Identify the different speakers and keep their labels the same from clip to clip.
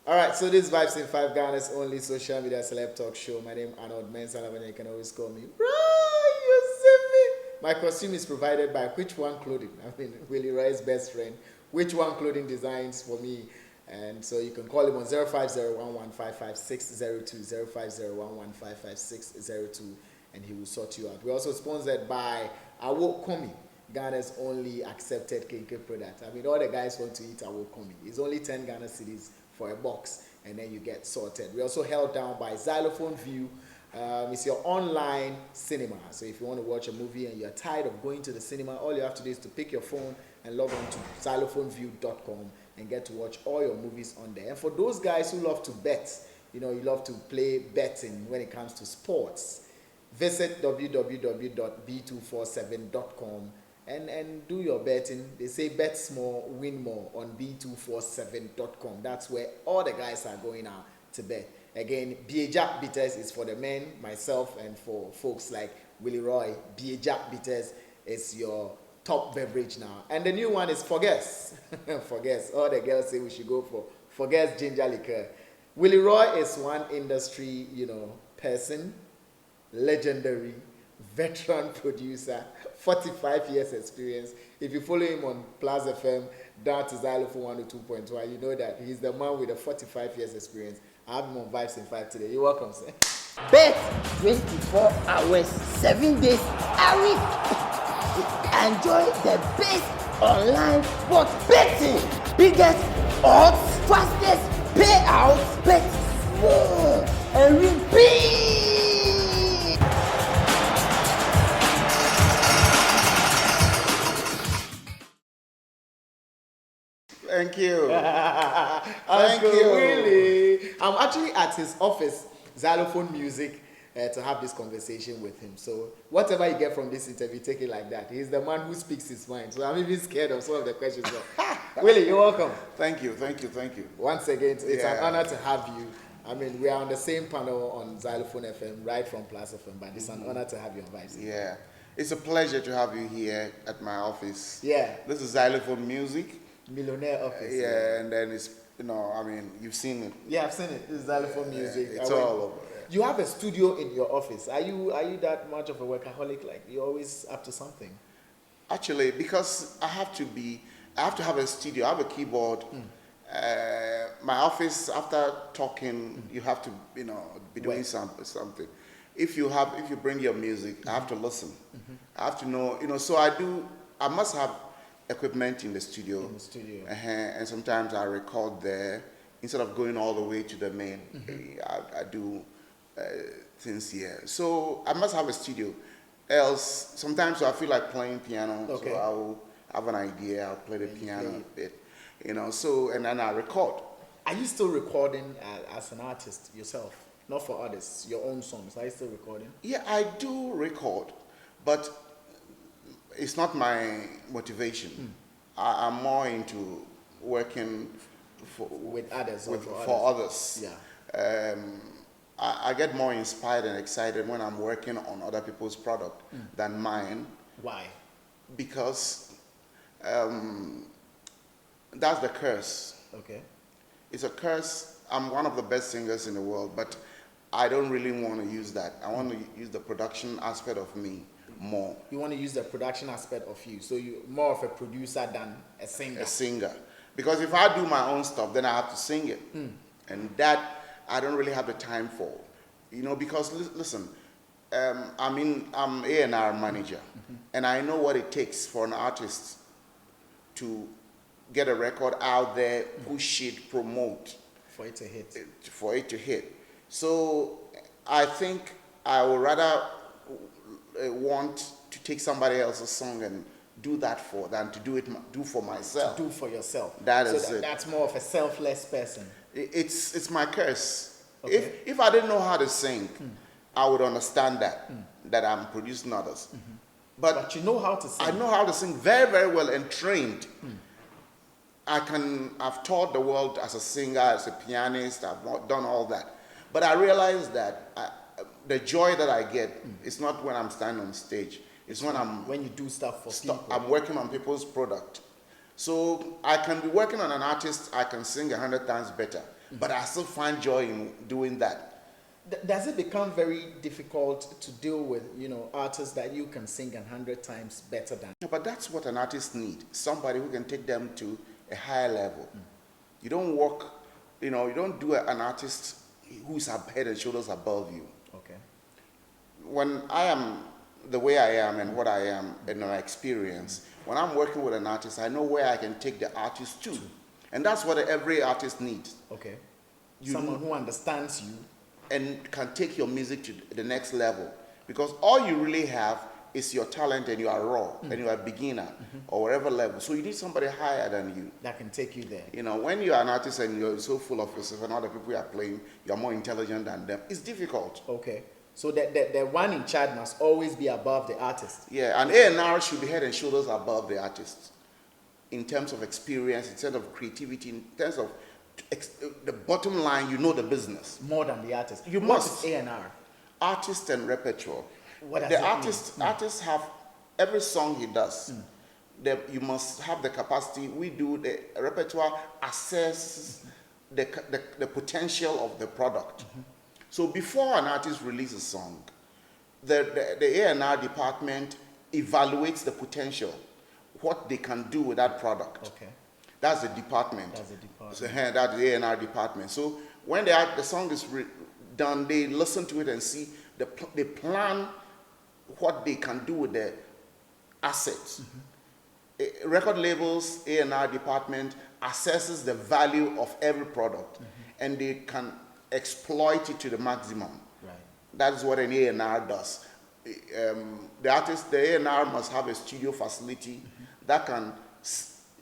Speaker 1: All right, so this Vibes in 5 Ghana's only social media celeb talk show. My name is Arnold. Elavanyo. You can always call me. Bro, you see me? My costume is provided by Which One Clothing. I mean, Willie Roy's best friend. Which One Clothing designs for me. And so you can call him on 05011555602, 05011555602, and he will sort you out. We're also sponsored by Awokomi, Ghana's only accepted KK product. I mean, all the guys want to eat Awokomi. It's only 10 Ghana cedis for a box, and then you get sorted. We're also held down by Xylophone View. It's your online cinema. So if you want to watch a movie and you're tired of going to the cinema, all you have to do is to pick your phone and log on to xylophoneview.com and get to watch all your movies on there. And for those guys who love to bet, you love to play betting when it comes to sports, visit www.b247.com and do your betting. They say bet small, win more on b247.com. That's where all the guys are going out to bet. Again, Jack Bitters is for the men, myself, and for folks like Willie Roy. Jack Bitters is your top beverage now. And the new one is Forgets. Forgets. All the girls say we should go for Forgets ginger liquor. Willie Roy is one industry, person, legendary, veteran producer, 45 years experience. If you follow him on Plus FM, down to Xylophone 102.1, you know that he's the man with a 45 years experience. I have him on Vibes in 5 today. You're welcome, sir.
Speaker 2: Bet 24 hours, 7 days a week. Enjoy the best online sports betting. Biggest odds, fastest payouts, bet small and repeat.
Speaker 1: Thank you. Thank you. Willie. I'm actually at his office, Xylophone Music, to have this conversation with him. So whatever you get from this interview, take it like that. He's the man who speaks his mind. So I'm even scared of some of the questions. Willie, you're welcome.
Speaker 3: Thank you.
Speaker 1: Once again, it's an honor to have you. I mean, we are on the same panel on Xylophone FM, right from Plus FM, but it's an honor to have you on Vibes.
Speaker 3: Yeah. It's a pleasure to have you here at my office.
Speaker 1: Yeah.
Speaker 3: This is Xylophone Music.
Speaker 1: Millionaire office.
Speaker 3: And then it's, you've seen it.
Speaker 1: Yeah, I've seen it. It's Xylophone Music.
Speaker 3: It's all over.
Speaker 1: You have a studio in your office. Are you that much of a workaholic? Like, you're always up to something?
Speaker 3: Actually, because I have to have a studio. I have a keyboard. My office, after talking, you have to, be doing something. If you bring your music, I have to listen. I have to know, so I must have equipment in the studio. And sometimes I record there instead of going all the way to the main. I do things here. So I must have a studio. Else, sometimes I feel like playing piano.
Speaker 1: Okay.
Speaker 3: So I will have an idea. I'll play the piano a bit. So, and then I record.
Speaker 1: Are you still recording as an artist yourself? Not for others, your own songs. Are you still recording?
Speaker 3: Yeah, I do record, but it's not my motivation. I'm more into working
Speaker 1: with others.
Speaker 3: For others.
Speaker 1: Yeah.
Speaker 3: I get more inspired and excited when I'm working on other people's product than mine.
Speaker 1: Why?
Speaker 3: Because that's the curse.
Speaker 1: Okay.
Speaker 3: It's a curse. I'm one of the best singers in the world, but I don't really want to use that. I want to use the production aspect of me more.
Speaker 1: You want to use the production aspect of you, so you're more of a producer than a singer.
Speaker 3: A singer. Because if I do my own stuff, then I have to sing it. And that I don't really have the time for. Because listen, I'm A&R manager, and I know what it takes for an artist to get a record out there, push it, promote.
Speaker 1: For it to hit.
Speaker 3: So I think I would rather want to take somebody else's song and do that for than to do for myself.
Speaker 1: To do for yourself. That's more of a selfless person.
Speaker 3: It's my curse.
Speaker 1: Okay.
Speaker 3: If I didn't know how to sing, I would understand that I'm producing others. But
Speaker 1: you know how to sing.
Speaker 3: I know how to sing very, very well and trained. I've taught the world as a singer, as a pianist. I've not done all that. But I realized that the joy that I get is not when I'm standing on stage. It's when
Speaker 1: you do stuff for people.
Speaker 3: I'm working on people's product. So I can be working on an artist, I can sing 100 times better. but I still find joy in doing that.
Speaker 1: Does it become very difficult to deal with, artists that you can sing 100 times better than?
Speaker 3: Yeah, but that's what an artist needs. Somebody who can take them to a higher level. You don't work, you don't do an artist who's head and shoulders above you.
Speaker 1: Okay.
Speaker 3: When I am the way I am and what I am in my experience, when I'm working with an artist, I know where I can take the artist to. And that's what every artist needs.
Speaker 1: Okay. Someone who understands you.
Speaker 3: And can take your music to the next level. Because all you really have is your talent, and you are raw, and you are a beginner, or whatever level. So you need somebody higher than you.
Speaker 1: That can take you there.
Speaker 3: When you are an artist and you're so full of yourself and other people you are playing, you're more intelligent than them, it's difficult.
Speaker 1: Okay. So the one in charge must always be above the artist.
Speaker 3: Yeah, and A&R should be head and shoulders above the artist. In terms of experience, in terms of creativity, in terms of the bottom line, the business.
Speaker 1: More than the artist.
Speaker 3: You must.
Speaker 1: A&R?
Speaker 3: Artist and repertoire.
Speaker 1: What does
Speaker 3: the
Speaker 1: it
Speaker 3: artists have every song he does. You must have the capacity. We do the repertoire assess the potential of the product. So before an artist releases a song, the A&R department evaluates the potential, what they can do with that product.
Speaker 1: Okay.
Speaker 3: That's the department.
Speaker 1: That's the department.
Speaker 3: So, that's the A&R department. So when the song is done, they listen to it and see they plan what they can do with the assets. Record labels, A&R department assesses the value of every product, and they can exploit it to the maximum.
Speaker 1: Right.
Speaker 3: That's what an A&R does. The A&R must have a studio facility that can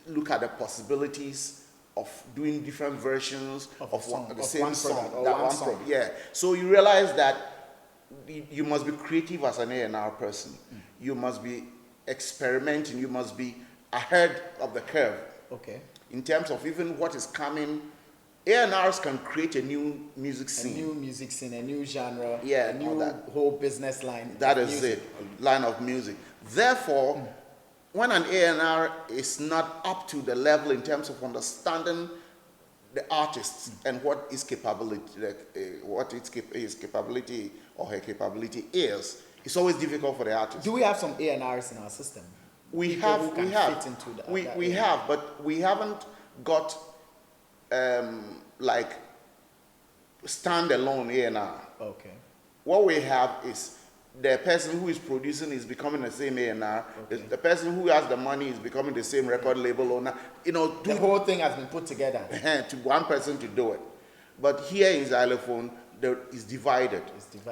Speaker 3: look at the possibilities of doing different versions of the same song. Yeah. So you realize that you must be creative as an A&R person. You must be experimenting. You must be ahead of the curve.
Speaker 1: Okay.
Speaker 3: In terms of even what is coming, A&Rs can create a new music scene.
Speaker 1: A new music scene, a new genre,
Speaker 3: yeah,
Speaker 1: a new whole business line.
Speaker 3: That is it, line of music. Therefore, when an A&R is not up to the level in terms of understanding the artist and what his capability, his capability or her capability is, it's always difficult for the artist.
Speaker 1: Do we have some A&Rs in our system?
Speaker 3: We
Speaker 1: People
Speaker 3: have,
Speaker 1: who can
Speaker 3: we have,
Speaker 1: fit into that,
Speaker 3: we have, but we haven't got like standalone A&R.
Speaker 1: Okay.
Speaker 3: What we have is the person who is producing is becoming the same A&R.
Speaker 1: Okay.
Speaker 3: The person who has the money is becoming the same record label owner.
Speaker 1: The whole thing has been put together
Speaker 3: to one person to do it. But here in Xylophone, it's divided,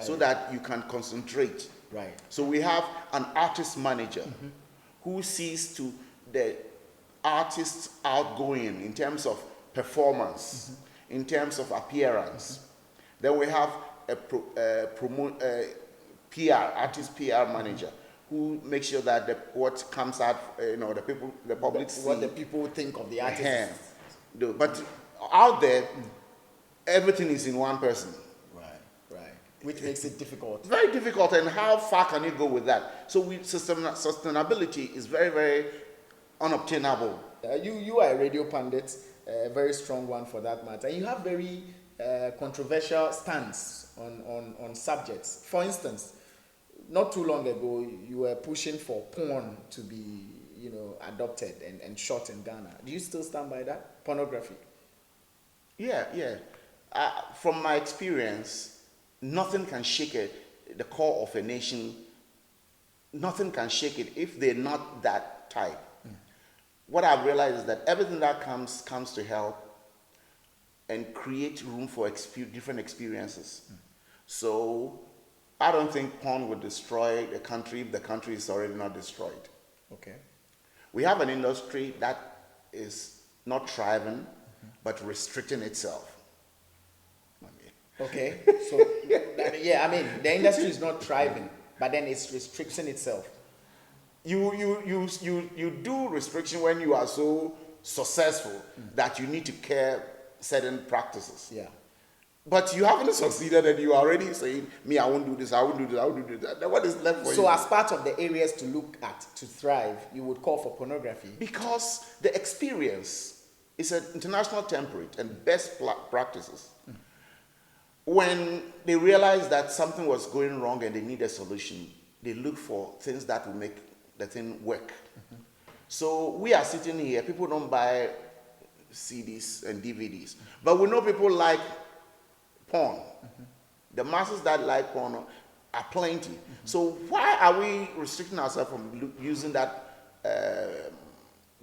Speaker 3: so that you can concentrate.
Speaker 1: Right.
Speaker 3: So we have an artist manager who sees to the artist's outgoing in terms of performance, in terms of appearance. Then we have a PR, artist PR manager, who makes sure that what comes out, the public see.
Speaker 1: What the people think of the artist.
Speaker 3: But out there, everything is in one person.
Speaker 1: Right. Which makes it difficult.
Speaker 3: Very difficult, and how far can you go with that? So sustainability is very, very unobtainable.
Speaker 1: You are a radio pundit, a very strong one for that matter. You have very controversial stance on subjects. For instance, not too long ago, you were pushing for porn to be, adopted and shot in Ghana. Do you still stand by that? Pornography?
Speaker 3: Yeah. From my experience, nothing can shake the core of a nation. Nothing can shake it if they're not that type. What I've realized is that everything that comes to help and create room for different experiences. So I don't think porn would destroy the country if the country is already not destroyed.
Speaker 1: Okay.
Speaker 3: We have an industry that is not thriving, but restricting itself.
Speaker 1: Okay. So, the industry is not thriving, but then it's restricting itself.
Speaker 3: You do restriction when you are so successful that you need to care certain practices.
Speaker 1: Yeah.
Speaker 3: But you haven't succeeded, and you are already saying, me, I won't do this, I won't do this, I won't do that. Then what is left for you?
Speaker 1: So as part of the areas to look at to thrive, you would call for pornography?
Speaker 3: Because the experience It's an international template and best practices. When they realize that something was going wrong and they need a solution, they look for things that will make the thing work. So we are sitting here, people don't buy CDs and DVDs, but we know people like porn. The masses that like porn are plenty. So why are we restricting ourselves from using that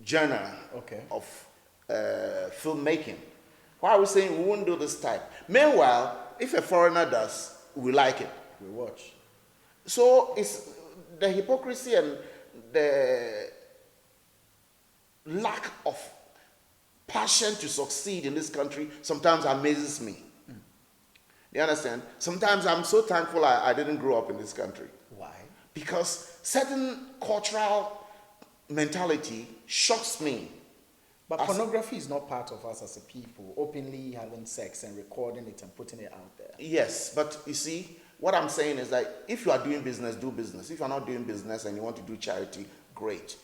Speaker 3: genre of filmmaking? Why are we saying we won't do this type? Meanwhile, if a foreigner does, we like it.
Speaker 1: We watch.
Speaker 3: So it's the hypocrisy and the lack of passion to succeed in this country sometimes amazes me. You understand? Sometimes I'm so thankful I didn't grow up in this country.
Speaker 1: Why?
Speaker 3: Because certain cultural mentality shocks me.
Speaker 1: But pornography is not part of us as a people, openly having sex and recording it and putting it out there.
Speaker 3: Yes, but you see, what I'm saying is that if you are doing business, do business. If you're not doing business and you want to do charity, great.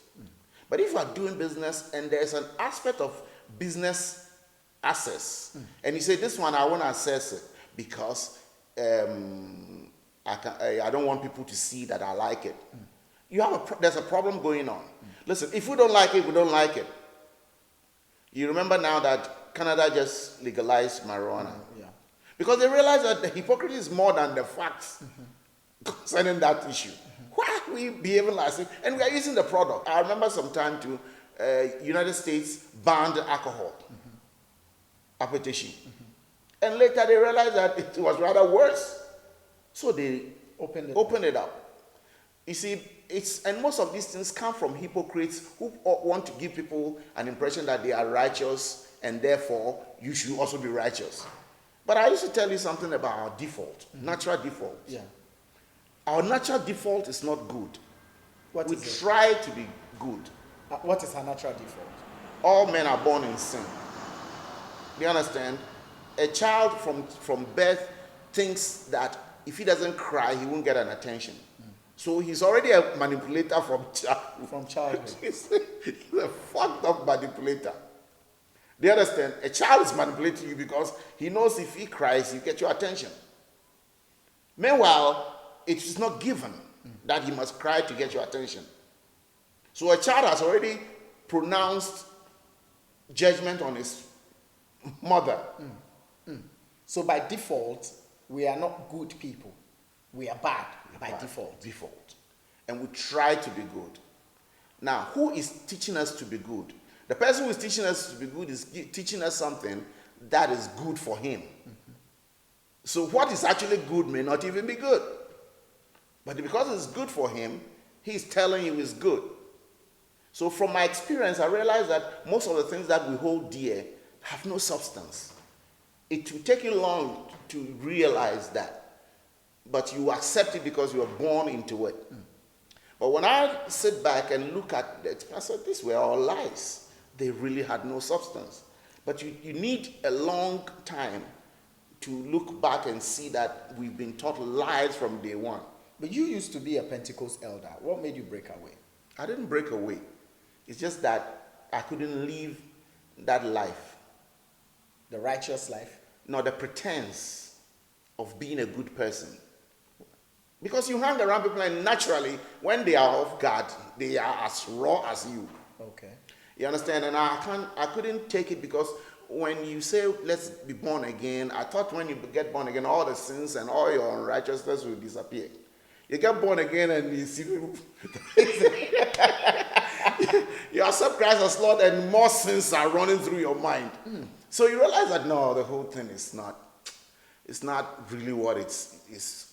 Speaker 3: But if you are doing business and there's an aspect of business access, and you say, this one, I want to access it because I don't want people to see that I like it. There's a problem going on. Listen, if we don't like it, we don't like it. You remember now that Canada just legalized marijuana.
Speaker 1: Yeah.
Speaker 3: Because they realize that the hypocrisy is more than the facts concerning that issue. Why are we behaving like this? And we are using the product. I remember some time too, United States banned alcohol, appetition. And later they realized that it was rather worse. So they opened it up. You see, and most of these things come from hypocrites who want to give people an impression that they are righteous and therefore you should also be righteous. But I used to tell you something about our default, natural default.
Speaker 1: Yeah.
Speaker 3: Our natural default is not good.
Speaker 1: We
Speaker 3: try to be good.
Speaker 1: What is our natural default?
Speaker 3: All men are born in sin. Do you understand? A child from birth thinks that if he doesn't cry, he won't get an attention. So he's already a manipulator from childhood.
Speaker 1: From childhood.
Speaker 3: He's a fucked up manipulator. Do you understand? A child is manipulating you because he knows if he cries, you get your attention. Meanwhile, it is not given that he must cry to get your attention. So a child has already pronounced judgment on his mother.
Speaker 1: So by default, we are not good people. We are bad by default.
Speaker 3: And we try to be good. Now, who is teaching us to be good? The person who is teaching us to be good is teaching us something that is good for him. So what is actually good may not even be good. But because it's good for him, he's telling you it's good. So from my experience, I realized that most of the things that we hold dear have no substance. It will take you long to realize that. But you accept it because you are born into it. But when I sit back and look at it, I said, these were all lies. They really had no substance. But you need a long time to look back and see that we've been taught lies from day one.
Speaker 1: But you used to be a Pentecost elder. What made you break away?
Speaker 3: I didn't break away. It's just that I couldn't live that life.
Speaker 1: The righteous life?
Speaker 3: No, the pretense of being a good person. Because you hang around people and naturally, when they are off guard, they are as raw as you.
Speaker 1: Okay.
Speaker 3: You understand? And I couldn't take it because when you say, let's be born again, I thought when you get born again, all the sins and all your unrighteousness will disappear. You get born again and you see people. You accept Christ as Lord and more sins are running through your mind. So you realize that no, the whole thing is not really what it's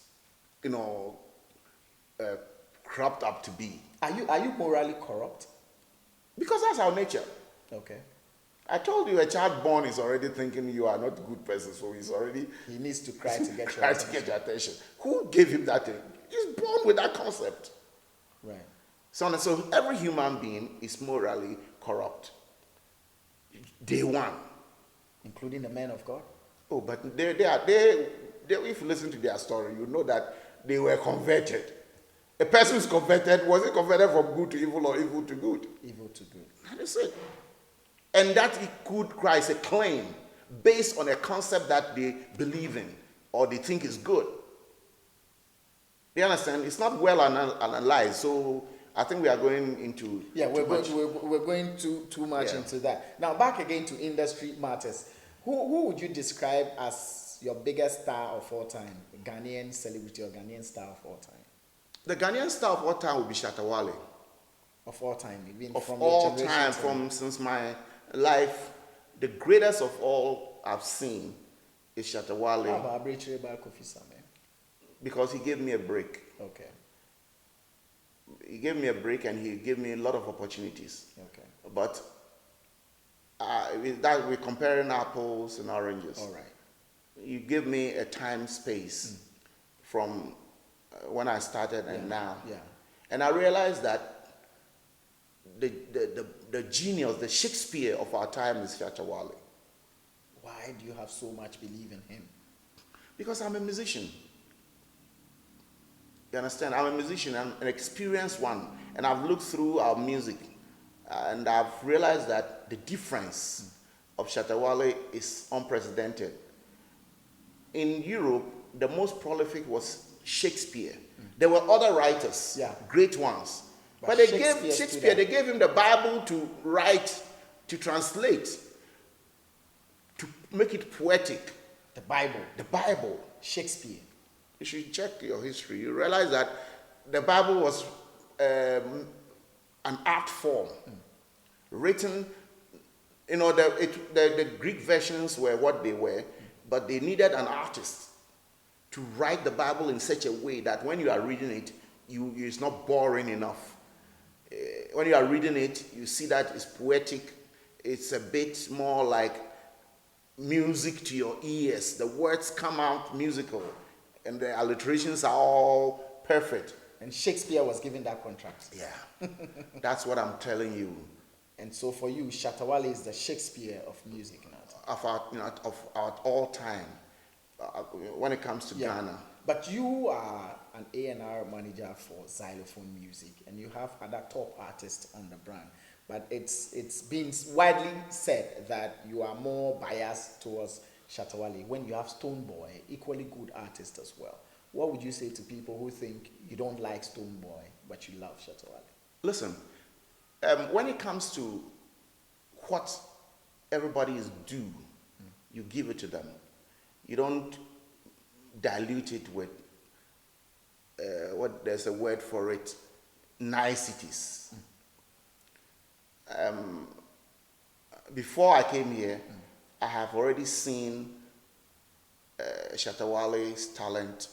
Speaker 3: cropped up to be.
Speaker 1: Are you morally corrupt?
Speaker 3: Because that's our nature.
Speaker 1: Okay.
Speaker 3: I told you a child born is already thinking you are not a good person, so he
Speaker 1: needs to cry to get your
Speaker 3: cry
Speaker 1: attention.
Speaker 3: to get your attention. Who gave him that thing? He's born with that concept.
Speaker 1: Right.
Speaker 3: So every human being is morally corrupt. Day one.
Speaker 1: Including the men of God?
Speaker 3: Oh, but they if you listen to their story, you know that they were converted. A person who's converted, was he converted from good to evil or evil to good?
Speaker 1: Evil to good.
Speaker 3: That is it. And that it could cry is a claim based on a concept that they believe in or they think is good. You understand? It's not well analyzed. So I think we are going into
Speaker 1: we're going too much
Speaker 3: Yeah.
Speaker 1: into that. Now back again to industry matters. Who would you describe as your biggest star of all time? Ghanaian celebrity or Ghanaian star of all time?
Speaker 3: The Ghanaian star of all time would be Shatta Wale.
Speaker 1: Of all time, even
Speaker 3: Of
Speaker 1: from
Speaker 3: all
Speaker 1: your generation
Speaker 3: time,
Speaker 1: to-
Speaker 3: from since my life, the greatest of all I've seen is Shatta
Speaker 1: How
Speaker 3: Wale
Speaker 1: about Abrechire Kofi Same?
Speaker 3: because he gave me a break.
Speaker 1: Okay,
Speaker 3: He gave me a break and he gave me a lot of opportunities.
Speaker 1: okay,
Speaker 3: But with that, we're comparing apples and oranges.
Speaker 1: all right.
Speaker 3: You give me a time space from when I started and now.
Speaker 1: Yeah.
Speaker 3: And I realized that the genius, the Shakespeare of our time is Shatta Wale.
Speaker 1: Why do you have so much belief in him?
Speaker 3: Because I'm a musician. You understand? I'm a musician, I'm an experienced one. And I've looked through our music and I've realized that the difference of Shatta Wale is unprecedented. In Europe, the most prolific was Shakespeare. There were other writers,
Speaker 1: Yeah.
Speaker 3: great ones.
Speaker 1: But
Speaker 3: But they
Speaker 1: Shakespeare
Speaker 3: gave
Speaker 1: stood
Speaker 3: Shakespeare,
Speaker 1: out.
Speaker 3: they gave him the Bible to write, to translate, to make it poetic.
Speaker 1: The Bible,
Speaker 3: The Bible.
Speaker 1: Shakespeare.
Speaker 3: You should check your history. You realize that the Bible was an art form, written. You know, the Greek versions were what they were, but they needed an artist to write the Bible in such a way that when you are reading it, it's not boring enough. When you are reading it, you see that it's poetic. It's a bit more like music to your ears. The words come out musical, and the alliterations are all perfect.
Speaker 1: And Shakespeare was given that contract.
Speaker 3: Yeah, that's what I'm telling you.
Speaker 1: And so for you, Shatta Wale is the Shakespeare of music now.
Speaker 3: Of our all time, when it comes to Ghana.
Speaker 1: But you are an A&R manager for Xylophone Music, and you have other top artists on the brand. But it's been widely said that you are more biased towards Shatta Wale when you have Stonebwoy, equally good artist as well. What would you say to people who think you don't like Stonebwoy, but you love Shatta Wale?
Speaker 3: Listen, when it comes to what everybody is due, you give it to them. You don't dilute it with there's a word for it, niceties. Before I came here, I have already seen Shatta Wale's talent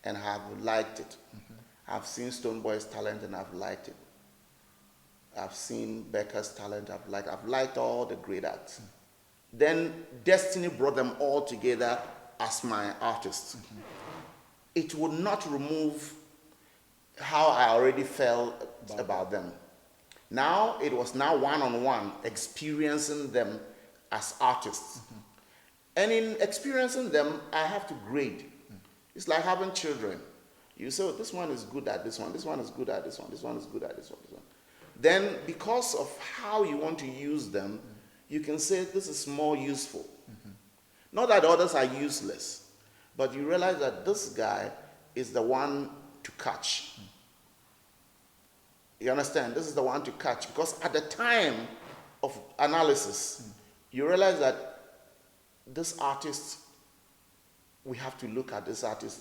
Speaker 3: and have liked it. I've seen Stonebwoy's talent and I've liked it. I've seen Becca's talent, I've liked all the great acts. Then destiny brought them all together as my artists. It would not remove how I already felt about them. Now it was one-on-one, experiencing them as artists. And in experiencing them, I have to grade. It's like having children. You say, oh, this one is good at this one is good at this one, this one is good at this one. Then because of how you want to use them, you can say this is more useful. Not that others are useless, but you realize that this guy is the one to catch. You understand? This is the one to catch, because at the time of analysis, you realize that this artist, we have to look at this artist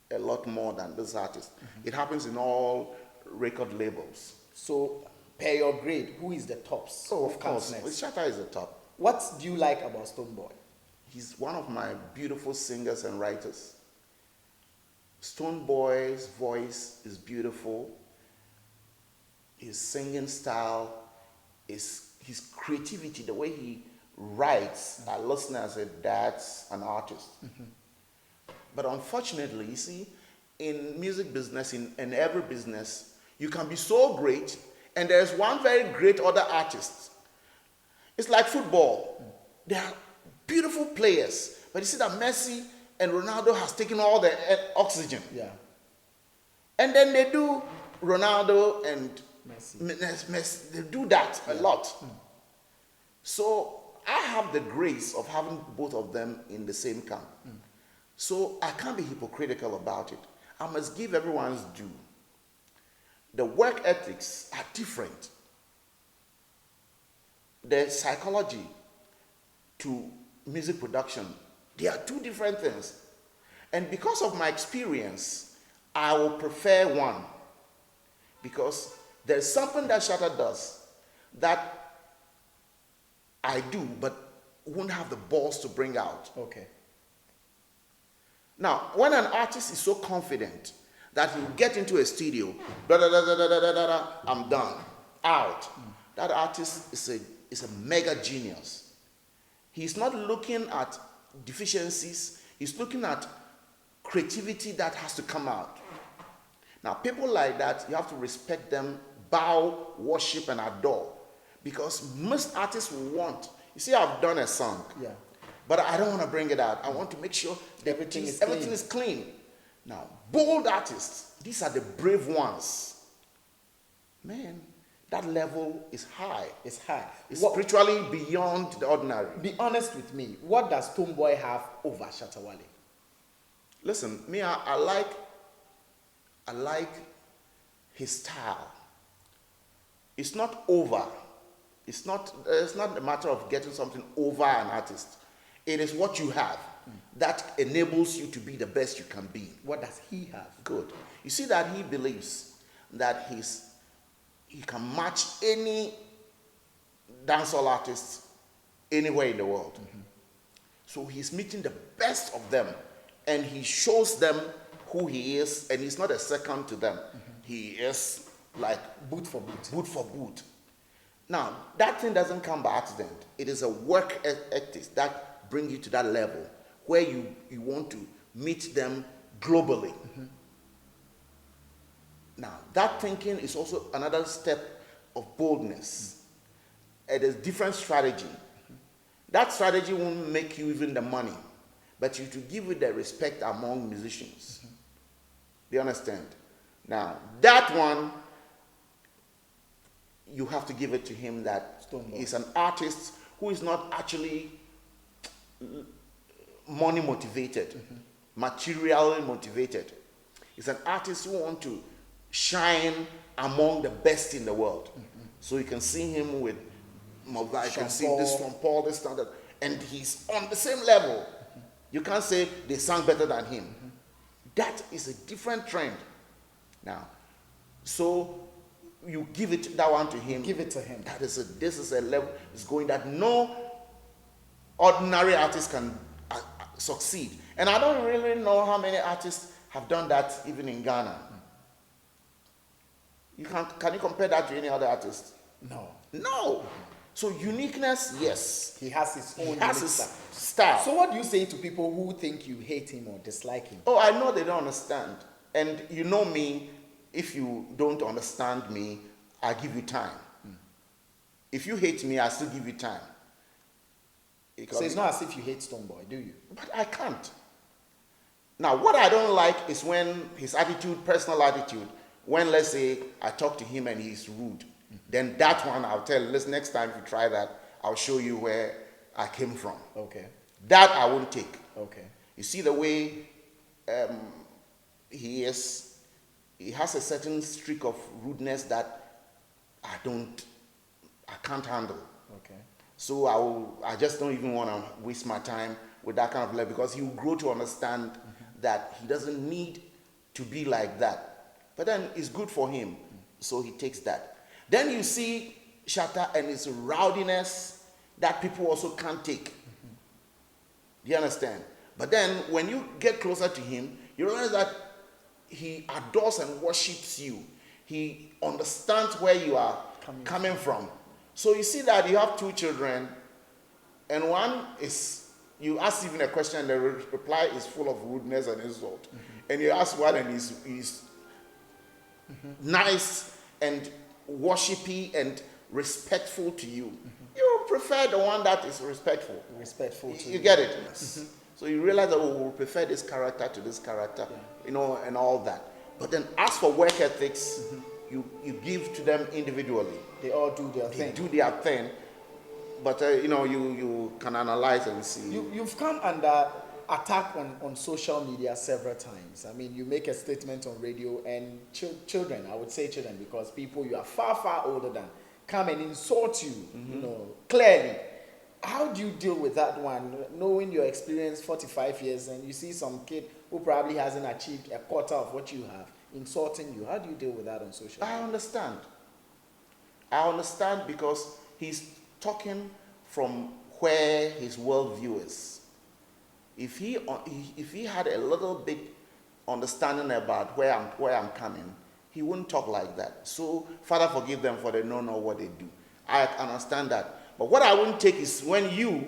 Speaker 3: a lot more than this artist. It happens in all record labels.
Speaker 1: So, per your grade, who is the tops?
Speaker 3: So of course,
Speaker 1: comes next?
Speaker 3: Shatta is the top.
Speaker 1: What do you like about Stonebwoy?
Speaker 3: He's one of my beautiful singers and writers. Stonebwoy's voice is beautiful. His singing style, his creativity, the way he writes, I listen as a that's an artist. But unfortunately, you see, in music business, in every business, you can be so great, and there's one very great other artist. It's like football. They are beautiful players, but you see that Messi and Ronaldo has taken all the oxygen.
Speaker 1: Yeah.
Speaker 3: And then they do Ronaldo and
Speaker 1: Messi.
Speaker 3: Messi, they do that a lot. So I have the grace of having both of them in the same camp. So I can't be hypocritical about it. I must give everyone's due. The work ethics are different. The psychology to music production, they are two different things. And because of my experience, I will prefer one. Because there's something that Shatta does that I do, but won't have the balls to bring out.
Speaker 1: Okay.
Speaker 3: Now, when an artist is so confident that he'll get into a studio, da, da, da, da, da, da, da, da, I'm done, out. That artist is a mega genius. He's not looking at deficiencies. He's looking at creativity that has to come out. Now, people like that, you have to respect them, bow, worship, and adore. Because most artists will want, you see, I've done a song.
Speaker 1: Yeah.
Speaker 3: But I don't want to bring it out. I want to make sure everything is clean. Now, bold artists, these are the brave ones. Man, that level is high.
Speaker 1: It's high.
Speaker 3: It's spiritually beyond the ordinary.
Speaker 1: Be honest with me. What does Stonebwoy have over Shatta Wale?
Speaker 3: Listen, me, I like his style. It's not over. It's not a matter of getting something over an artist. It is what you have that enables you to be the best you can be.
Speaker 1: What does he have?
Speaker 3: Good. You see that he believes that he can match any dancehall artist anywhere in the world. So he's meeting the best of them, and he shows them who he is, and he's not a second to them. He is like
Speaker 1: Boot for boot.
Speaker 3: boot for boot. Now, that thing doesn't come by accident. It is a work ethic that bring you to that level where you want to meet them globally. Now, that thinking is also another step of boldness. It is different strategy. That strategy won't make you even the money, but you to give it the respect among musicians. Do you understand? Now, that one, you have to give it to him that he's an artist who is not actually money motivated, materially motivated. He's an artist who wants to shine among the best in the world. So you can see him with Mobile, you can see this from Paul, this standard, and he's on the same level. You can't say they sang better than him. That is a different trend. Now, so you give it that one to him.
Speaker 1: Give it to him.
Speaker 3: This is a level is going that no ordinary artist can succeed. And I don't really know how many artists have done that even in Ghana. Can you compare that to any other artist? No. So uniqueness, yes.
Speaker 1: He has his own
Speaker 3: style.
Speaker 1: So what do you say to people who think you hate him or dislike him?
Speaker 3: Oh, I know they don't understand. And you know me, if you don't understand me, I give you time. If you hate me, I still give you time.
Speaker 1: So it's not as if you hate Stonebwoy, do you?
Speaker 3: But I can't. Now, what I don't like is when his attitude, personal attitude, when, let's say, I talk to him and he's rude, then that one I'll tell, listen, next time if you try that, I'll show you where I came from.
Speaker 1: Okay.
Speaker 3: That I won't take.
Speaker 1: Okay.
Speaker 3: You see the way he has a certain streak of rudeness that I can't handle.
Speaker 1: Okay.
Speaker 3: So I just don't even want to waste my time with that kind of level, because he will grow to understand that he doesn't need to be like that. But then it's good for him, so he takes that. Then you see Shatta and his rowdiness that people also can't take. Do you understand? But then when you get closer to him, you realize that he adores and worships you. He understands where you are coming from. So you see that you have two children, and one is, you ask even a question, and the reply is full of rudeness and insult. And you ask one, and he's nice and worshipy and respectful to you. You prefer the one that is respectful.
Speaker 1: Respectful to
Speaker 3: you. Get it? So you realize that we prefer this character to this character, and all that. But then as for work ethics, you give to them individually.
Speaker 1: They all do their thing.
Speaker 3: They do their thing. but you can analyze and see.
Speaker 1: You've come under attack on social media several times. I mean, you make a statement on radio, and children, I would say children, because people you are far, far older than, come and insult you, clearly. How do you deal with that one, knowing your experience, 45 years, and you see some kid who probably hasn't achieved a quarter of what you have, insulting you? How do you deal with that on social media?
Speaker 3: I understand because he's talking from where his worldview is. If he had a little bit understanding about where I'm coming, he wouldn't talk like that. So, Father, forgive them, for they don't know what they do. I understand that. But what I wouldn't take is when you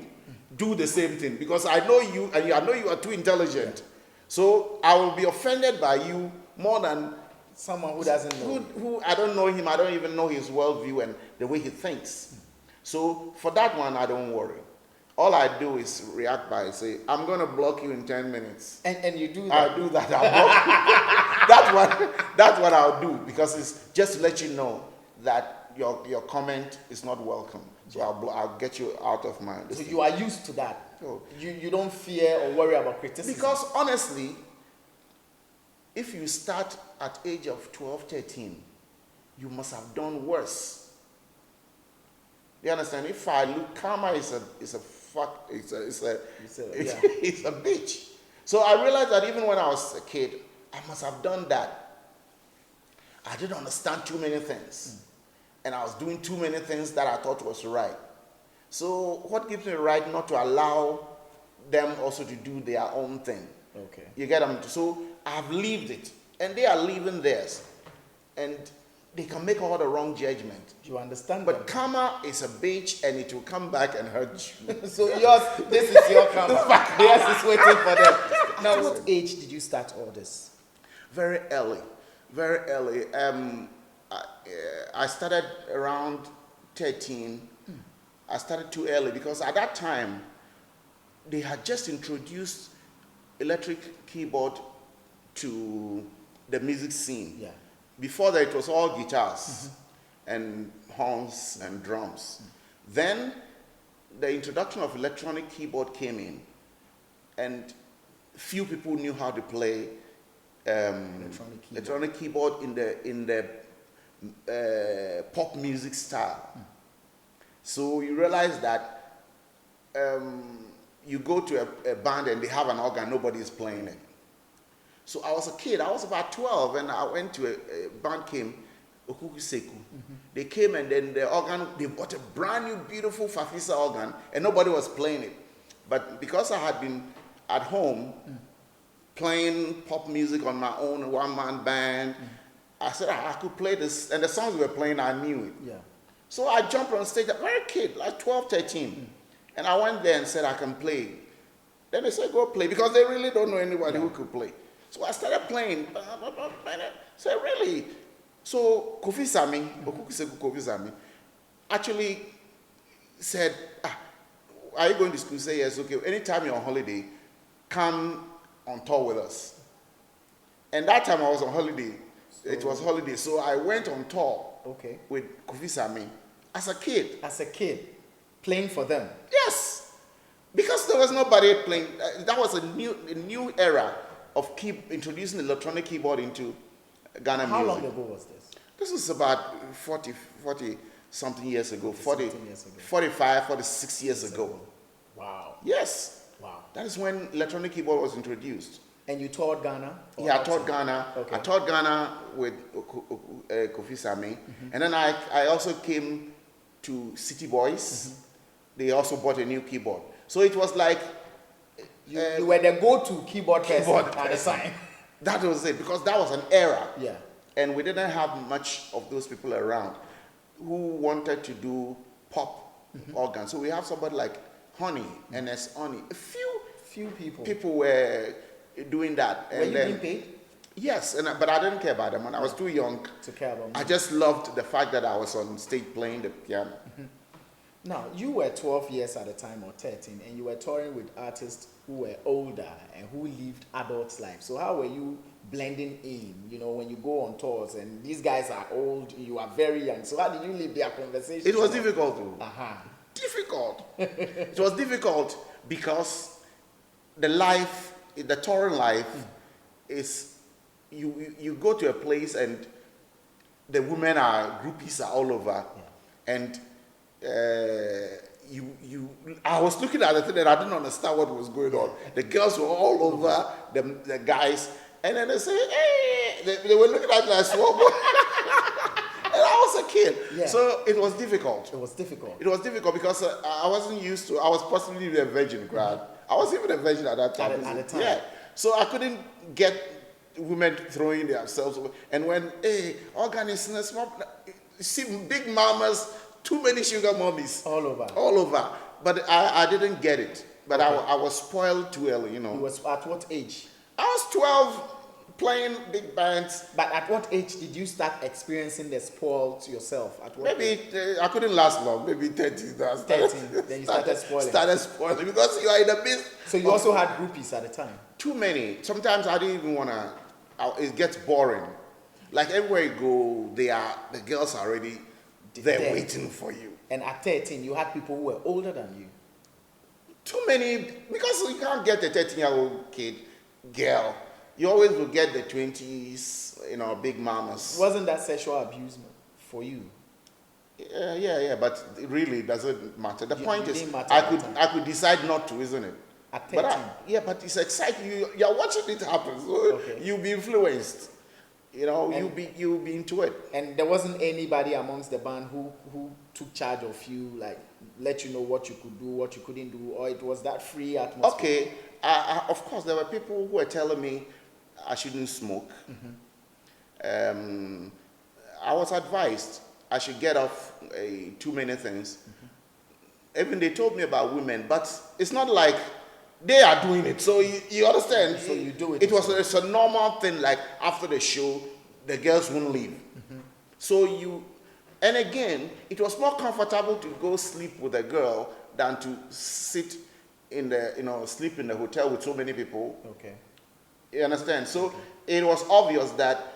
Speaker 3: do the same thing, because I know you, and I know you are too intelligent. So I will be offended by you more than
Speaker 1: someone who doesn't know.
Speaker 3: Who I don't know him, I don't even know his worldview and the way he thinks. So for that one, I don't worry. All I do is react by say, I'm going to block you in 10 minutes.
Speaker 1: And you do that?
Speaker 3: I do that. I'll block you. That's what I'll do, because it's just to let you know that your comment is not welcome. So I'll get you out of my...
Speaker 1: So you are used to that? Oh. You don't fear or worry about criticism?
Speaker 3: Because honestly, if you start at age of 12, 13, you must have done worse. You understand? If I look, karma is a bitch. So I realized that even when I was a kid, I must have done that. I didn't understand too many things. And I was doing too many things that I thought was right. So what gives me the right not to allow them also to do their own thing?
Speaker 1: Okay.
Speaker 3: You get them? So I've lived it, and they are living theirs. And they can make all the wrong judgment.
Speaker 1: You understand?
Speaker 3: But karma is a bitch, and it will come back and hurt you.
Speaker 1: So this is your karma. Theirs is waiting for them. Now, what age did you start all this?
Speaker 3: Very early. Very early. I started around 13. I started too early because at that time, they had just introduced electric keyboard to the music scene.
Speaker 1: Yeah.
Speaker 3: Before that, it was all guitars and horns and drums. Then the introduction of electronic keyboard came in, and few people knew how to play electronic keyboard in the pop music style. So you realize that you go to a band and they have an organ, nobody is playing it. So I was a kid, I was about 12, and I went to a band came, Okuku Seku. They came, and then the organ, they bought a brand new beautiful Fafisa organ, and nobody was playing it. But because I had been at home playing pop music on my own, one-man band, I said I could play this, and the songs we were playing, I knew it. Yeah. So I jumped on stage, a very kid, like 12, 13, and I went there and said I can play. Then they said go play, because they really don't know anybody who could play. So I started playing. I said really? So Kofi Sami, Kofi Sami, actually said, are you going to school? Say yes, okay. Anytime you're on holiday, come on tour with us. And that time I was on holiday. It was holiday, so I went on tour with Kofi Sami as a kid.
Speaker 1: As a kid, playing for them?
Speaker 3: Yes, because there was nobody playing. That was a new era of introducing electronic keyboard into Ghana music.
Speaker 1: How long ago was this?
Speaker 3: This was about 40 something years ago, 45, 46 years ago.
Speaker 1: Wow.
Speaker 3: Yes.
Speaker 1: Wow.
Speaker 3: That is when electronic keyboard was introduced.
Speaker 1: And you toured Ghana?
Speaker 3: Yeah, I toured Ghana. Okay. I toured Ghana with Kofi Sami. And then I also came to City Boys. They also bought a new keyboard. So it was like...
Speaker 1: You were the go-to keyboard person at the time.
Speaker 3: That was it, because that was an era.
Speaker 1: Yeah.
Speaker 3: And we didn't have much of those people around who wanted to do pop organ. So we have somebody like Honey, NS Honey. A few people were doing that.
Speaker 1: Were you being paid?
Speaker 3: Yes, but I didn't care about them. When I was too young
Speaker 1: to care about them.
Speaker 3: I just loved the fact that I was on stage playing the piano.
Speaker 1: Now, you were 12 years at the time, or 13, and you were touring with artists who were older and who lived adult lives. So how were you blending in, when you go on tours and these guys are old, you are very young. So how did you live their conversation?
Speaker 3: It was difficult too. difficult. It was difficult because the touring life is you go to a place and the women groupies are all over, and I was looking at the thing and I didn't understand what was going on. The girls were all over the guys, and then they say, hey, they were looking at me like small boy. And I was a kid.
Speaker 1: Yeah.
Speaker 3: So it was difficult.
Speaker 1: It was difficult.
Speaker 3: It was difficult because I wasn't used to, I was personally a virgin grad. I was even a virgin at that time.
Speaker 1: At the time.
Speaker 3: Yeah. So I couldn't get women throwing themselves away. And when, hey, organism, see big mamas, too many sugar mommies.
Speaker 1: All over.
Speaker 3: All over. But I didn't get it. But
Speaker 1: Okay.
Speaker 3: I was spoiled too early, you know.
Speaker 1: You was at what age?
Speaker 3: I was 12, playing big bands.
Speaker 1: But at what age did you start experiencing the spoil to yourself? At what
Speaker 3: Maybe
Speaker 1: age?
Speaker 3: I couldn't last long. Maybe 13.
Speaker 1: 13. Then you started spoiling.
Speaker 3: Started spoiling because you are in the midst.
Speaker 1: So you also had groupies at the time?
Speaker 3: Too many. Sometimes I didn't even want to. It gets boring. Like everywhere you go, the girls are already there waiting for you.
Speaker 1: And at 13, you had people who were older than you.
Speaker 3: Too many, because you can't get a 13-year-old girl. You always will get the 20s, big mamas.
Speaker 1: Wasn't that sexual abuse for you?
Speaker 3: Yeah, but it really doesn't matter. The point is,
Speaker 1: didn't matter at the time.
Speaker 3: I could decide not to, isn't it?
Speaker 1: At 13?
Speaker 3: But it's exciting. You're watching it happen, so
Speaker 1: Okay.
Speaker 3: you'll be influenced. You'll be into it.
Speaker 1: And there wasn't anybody amongst the band who took charge of you, like let you know what you could do, what you couldn't do, or it was that free atmosphere?
Speaker 3: Okay, of course, there were people who were telling me I shouldn't smoke. I was advised I should get off too many things. Even they told me about women, but it's not like they are doing it. So you understand?
Speaker 1: So you do it.
Speaker 3: It's a normal thing. Like after the show, the girls won't leave. And again, it was more comfortable to go sleep with a girl than to sit in sleep in the hotel with so many people.
Speaker 1: Okay.
Speaker 3: You understand? So it was obvious that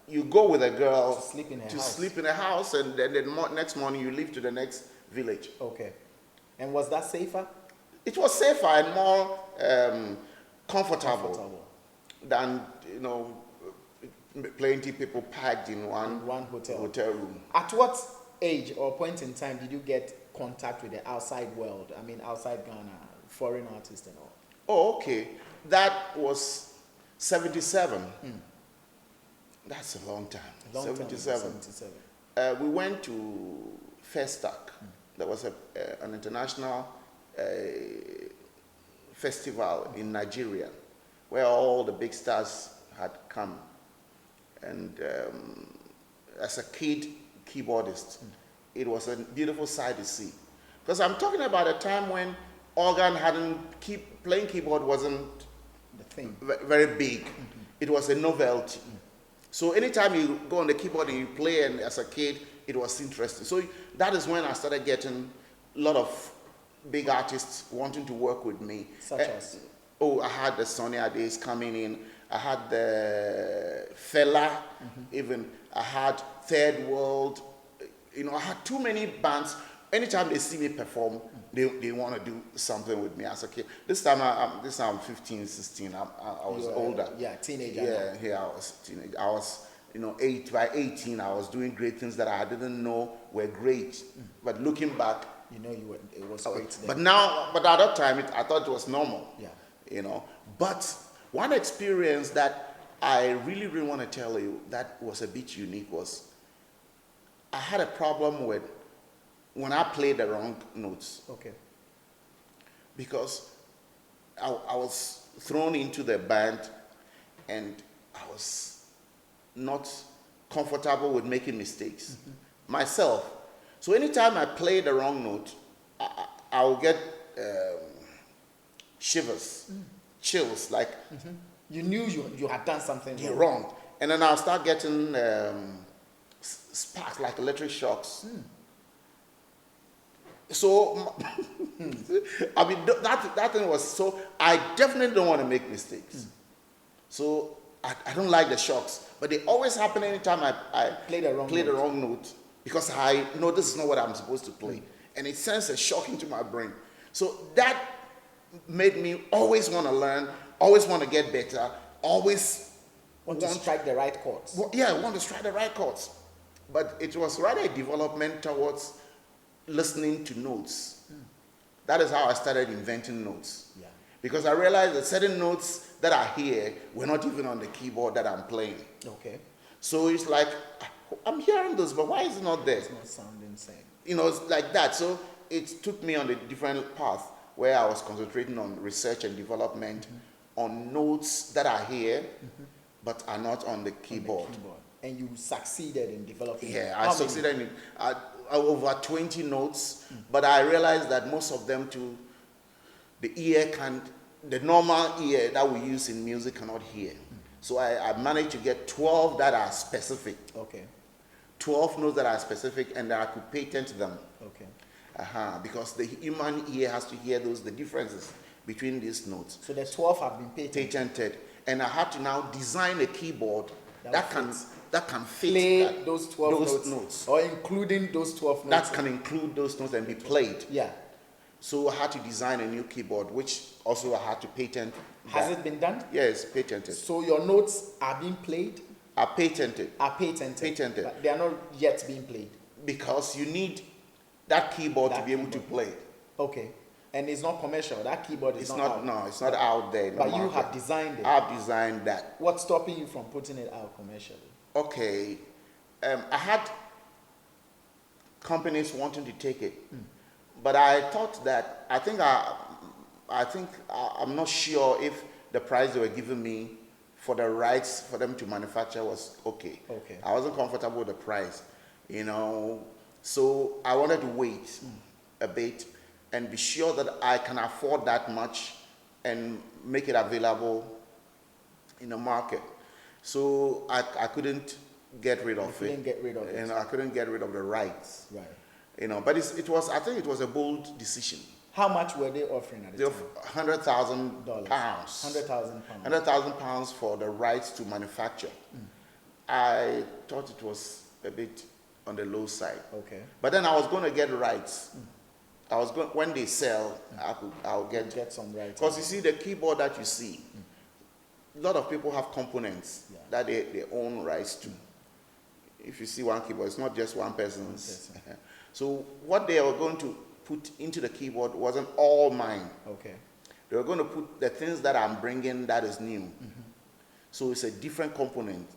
Speaker 3: you go with a girl
Speaker 1: To sleep in
Speaker 3: a house, and then the next morning you leave to the next village.
Speaker 1: Okay. And was that safer?
Speaker 3: It was safer and more comfortable than plenty people packed in one hotel room.
Speaker 1: At what age or point in time did you get contact with the outside world? I mean, outside Ghana, foreign artists and all.
Speaker 3: Oh, okay. That was 77. That's a long time. 77. We went to Festac. There was an international festival in Nigeria where all the big stars had come. And as a kid keyboardist, it was a beautiful sight to see. Because I'm talking about a time when playing keyboard wasn't
Speaker 1: The thing.
Speaker 3: very big. It was a novelty. So anytime you go on the keyboard and you play, and as a kid, it was interesting. So that is when I started getting a lot of big artists wanting to work with me.
Speaker 1: Such as?
Speaker 3: Oh, I had the Sonny Ades coming in. I had the Fela, even. I had Third World. I had too many bands. Anytime they see me perform, they want to do something with me as a kid. This time I'm 15, 16. I was older.
Speaker 1: Teenager.
Speaker 3: Yeah, I was teenager. I was, by 18, I was doing great things that I didn't know were great. But looking back,
Speaker 1: it was great then.
Speaker 3: But at that time, I thought it was normal.
Speaker 1: Yeah.
Speaker 3: But one experience that I really, really want to tell you that was a bit unique was I had a problem with when I played the wrong notes.
Speaker 1: Okay.
Speaker 3: Because I was thrown into the band and I was not comfortable with making mistakes myself. So anytime I play the wrong note, I will get shivers, chills, like
Speaker 1: you knew you had done something
Speaker 3: wrong. And then I'll start getting sparks, like electric shocks. So, I mean, that thing was so, I definitely don't want to make mistakes. So, I don't like the shocks. But they always happen anytime I play the wrong note. Because I know this is not what I'm supposed to play. and it sends a shock into my brain. So that made me always want to learn, always want to get better, always
Speaker 1: Want to strike the right chords.
Speaker 3: want to strike the right chords. But it was rather a development towards listening to notes. That is how I started inventing notes.
Speaker 1: Yeah.
Speaker 3: Because I realized that certain notes that I hear were not even on the keyboard that I'm playing.
Speaker 1: Okay.
Speaker 3: So it's like, I'm hearing this, but why is it not there?
Speaker 1: It's not sounding same.
Speaker 3: You know, it's like that. So it took me on a different path where I was concentrating on research and development, on notes that I hear, but are not on the keyboard.
Speaker 1: And you succeeded in developing.
Speaker 3: Yeah, I succeeded in over 20 notes, but I realized that most of them too, the normal ear that we use in music cannot hear. So I managed to get 12 that are specific.
Speaker 1: Okay.
Speaker 3: 12 notes that are specific, and that I could patent them.
Speaker 1: Okay.
Speaker 3: Because the human ear has to hear the differences between these notes.
Speaker 1: So the 12 have been patented.
Speaker 3: And I had to now design a keyboard that can fit
Speaker 1: play those 12
Speaker 3: notes.
Speaker 1: Or including those 12 notes.
Speaker 3: That can include those notes and be played.
Speaker 1: Yeah.
Speaker 3: So I had to design a new keyboard, which also I had to patent.
Speaker 1: Has it been done?
Speaker 3: Yes, patented.
Speaker 1: So your notes are being played?
Speaker 3: Are patented.
Speaker 1: Are patented.
Speaker 3: Patented.
Speaker 1: But they are not yet being played.
Speaker 3: Because you need that keyboard to be able to play.
Speaker 1: Okay. And it's not commercial. That keyboard is not out.
Speaker 3: No, it's not out there.
Speaker 1: But you have designed it.
Speaker 3: I've designed that.
Speaker 1: What's stopping you from putting it out commercially? Okay.
Speaker 3: I had companies wanting to take it, but I thought that I'm not sure if the price they were giving me for the rights for them to manufacture was okay.
Speaker 1: Okay.
Speaker 3: I wasn't comfortable with the price, you know, so I wanted to wait a bit and be sure that I can afford that much and make it available in the market. So I couldn't get rid of it.
Speaker 1: Couldn't get rid of it.
Speaker 3: And I couldn't get rid of the rights.
Speaker 1: Right.
Speaker 3: You know, but I think it was a bold decision.
Speaker 1: How much were they offering at the time?
Speaker 3: $100,000.
Speaker 1: £100,000.
Speaker 3: £100,000 for the rights to manufacture. I thought it was a bit on the low side.
Speaker 1: Okay.
Speaker 3: But then I was going to get rights. When they sell, I'll get
Speaker 1: some rights.
Speaker 3: Because you see, the keyboard that you see, a lot of people have components that they own rights to. If you see one keyboard, it's not just one person's. So what they were going to put into the keyboard wasn't all mine.
Speaker 1: Okay.
Speaker 3: They were going to put the things that I'm bringing that is new. So it's a different component.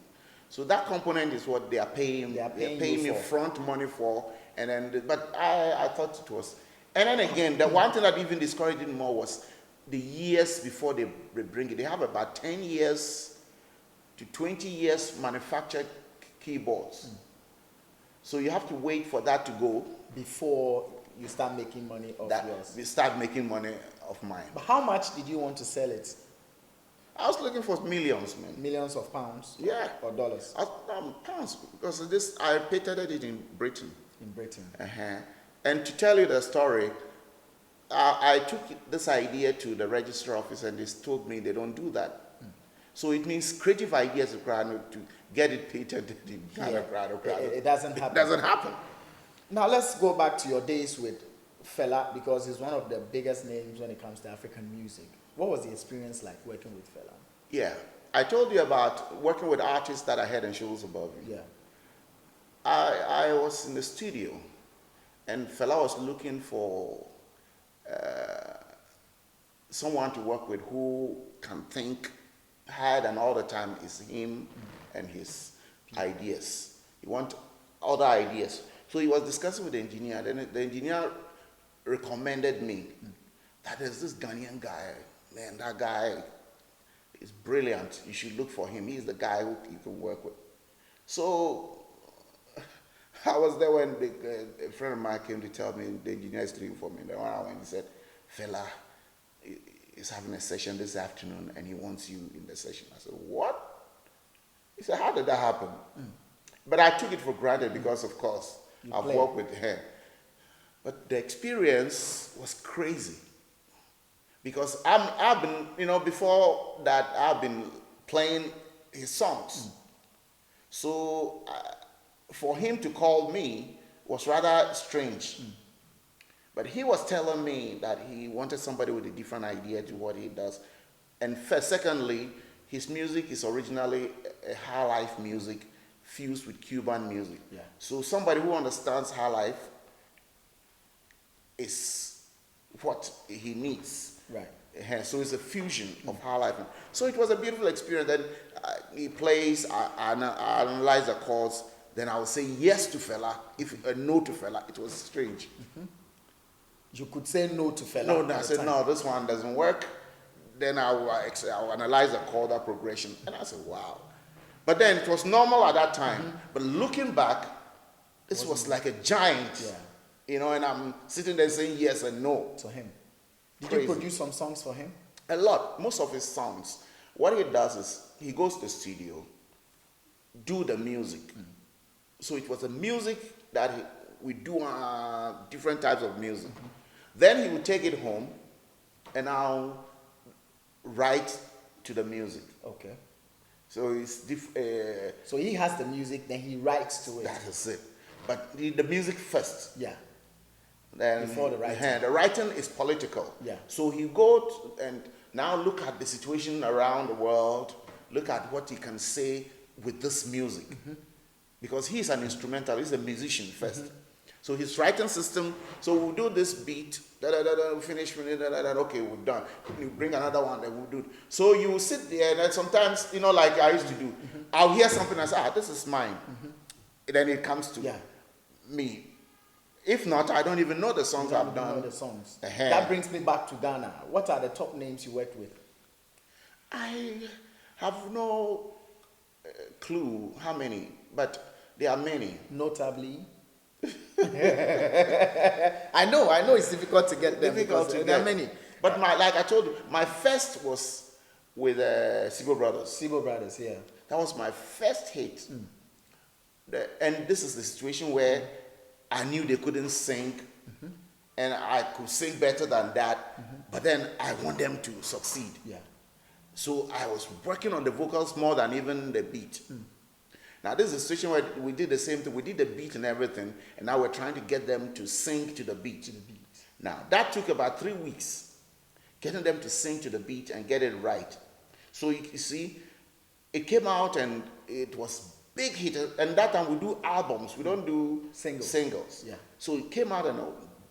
Speaker 3: So that component is what they are paying. They're paying me front money for. And then, but I thought it was. And then again, the one thing that even discouraged me more was the years before they bring it. They have about 10 years to 20 years manufactured keyboards. So you have to wait for that to go
Speaker 1: before you start making money off yours.
Speaker 3: We start making money off mine.
Speaker 1: But how much did you want to sell it?
Speaker 3: I was looking for millions, man.
Speaker 1: Millions of pounds?
Speaker 3: Yeah.
Speaker 1: Or dollars?
Speaker 3: Pounds, because I patented it in Britain.
Speaker 1: In Britain.
Speaker 3: And to tell you the story, I took this idea to the registrar office and they told me they don't do that. So it means creative ideas to get it patented in Ghana.
Speaker 1: It doesn't happen.
Speaker 3: It doesn't happen.
Speaker 1: Now let's go back to your days with Fela, because he's one of the biggest names when it comes to African music. What was the experience like working with Fela?
Speaker 3: Yeah. I told you about working with artists that are head and shoulders above you.
Speaker 1: Yeah.
Speaker 3: I was in the studio and Fela was looking for someone to work with who can think hard and all the time is him and his ideas. He wants other ideas. So he was discussing with the engineer. Then the engineer recommended me that there's this Ghanaian guy. Man, that guy is brilliant. You should look for him. He's the guy who you can work with. So I was there when a friend of mine came to tell me the engineer is looking for me. Then when I went, he said, Fela is having a session this afternoon and he wants you in the session. I said, what? He said, how did that happen? But I took it for granted because, of course, I've worked with her. But the experience was crazy. Because I've been, before that, I've been playing his songs. So for him to call me was rather strange. But he was telling me that he wanted somebody with a different idea to what he does. And first, secondly, his music is originally a high life music fused with Cuban music.
Speaker 1: Yeah.
Speaker 3: So somebody who understands high life is what he needs.
Speaker 1: Right.
Speaker 3: So it's a fusion of high life. So it was a beautiful experience. Then he plays, I analyze the chords, then I would say yes to Fela, if no to Fela. It was strange.
Speaker 1: You could say no to Fela.
Speaker 3: No, I said, no, this one doesn't work. Then I'll analyze the chord progression. And I said, wow. But then it was normal at that time. But looking back, this was like a giant.
Speaker 1: Yeah.
Speaker 3: You know, and I'm sitting there saying yes and no.
Speaker 1: To him. Did
Speaker 3: Crazy.
Speaker 1: you produce some songs for him?
Speaker 3: A lot. Most of his songs. What he does is he goes to the studio, do the music. So it was the music that we do different types of music. Then he would take it home and I'll write to the music.
Speaker 1: Okay.
Speaker 3: So it's
Speaker 1: So he has the music, then he writes to it.
Speaker 3: that is it. But the music first.
Speaker 1: Yeah.
Speaker 3: Then
Speaker 1: Before the writing.
Speaker 3: The writing is political.
Speaker 1: Yeah.
Speaker 3: So he goes and now look at the situation around the world. Look at what he can say with this music. Because he's an instrumentalist, he's a musician first. So his writing system, so we'll do this beat, we finish, okay, we're done. You bring another one, then we'll do it. So you sit there, and then sometimes, you know, like I used to do, I'll hear something and say, this is mine. Then it comes to me. If not, I don't even know the songs I've done.
Speaker 1: Know the songs. That brings me back to Ghana. What are the top names you worked with?
Speaker 3: I have no clue how many, but there are many.
Speaker 1: Notably. I know it's difficult to get them. There are many.
Speaker 3: But like I told you, my first was with Sibo Brothers.
Speaker 1: Sibo Brothers, yeah.
Speaker 3: That was my first hit. And this is the situation where I knew they couldn't sing, and I could sing better than that, but then I want them to succeed.
Speaker 1: Yeah.
Speaker 3: So I was working on the vocals more than even the beat. Now this is a situation where we did the same thing. We did the beat and everything, and now we're trying to get them to sing to the beat. Now that took about 3 weeks, getting them to sing to the beat and get it right. So you see, it came out and it was big hit. And that time we do albums. We don't do singles.
Speaker 1: Yeah.
Speaker 3: So it came out and a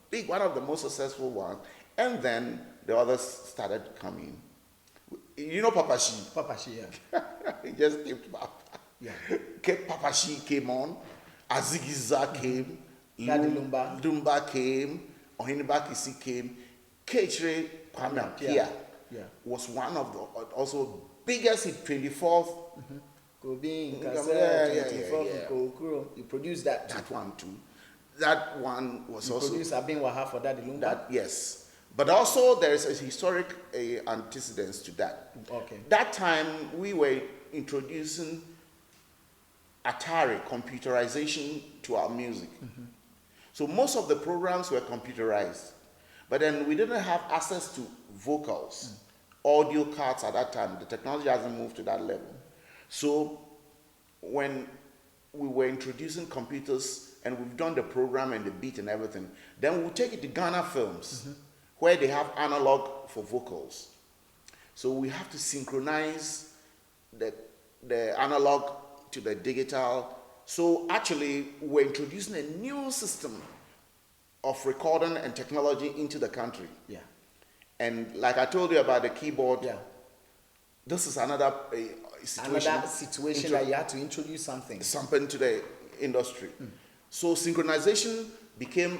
Speaker 3: big, one of the most successful ones. And then the others started coming. You know Papa Shi?
Speaker 1: Papa Shi, yeah.
Speaker 3: He just came to Papa.
Speaker 1: Yeah.
Speaker 3: Papa Shi came on. Azigiza came.
Speaker 1: Daddy Lumba.
Speaker 3: Lumba came. Ohiniba Kisi came. Kechre Kwame Apia was one of the also biggest hit, 24th.
Speaker 1: You produced that too.
Speaker 3: That one too. That one was also
Speaker 1: produced Abin Waha for Daddy Lumba.
Speaker 3: That, yes. But also there is a historic antecedents to that.
Speaker 1: Okay.
Speaker 3: That time we were introducing Atari computerization to our music. So most of the programs were computerized. But then we didn't have access to vocals, audio cards at that time. The technology hasn't moved to that level. So when we were introducing computers and we've done the program and the beat and everything, then we'll take it to Ghana Films, where they have analog for vocals. So we have to synchronize the analog to the digital. So actually, we're introducing a new system of recording and technology into the country.
Speaker 1: Yeah.
Speaker 3: And like I told you about the keyboard, this is another situation.
Speaker 1: Another situation that you had to introduce something
Speaker 3: to the industry. So synchronization became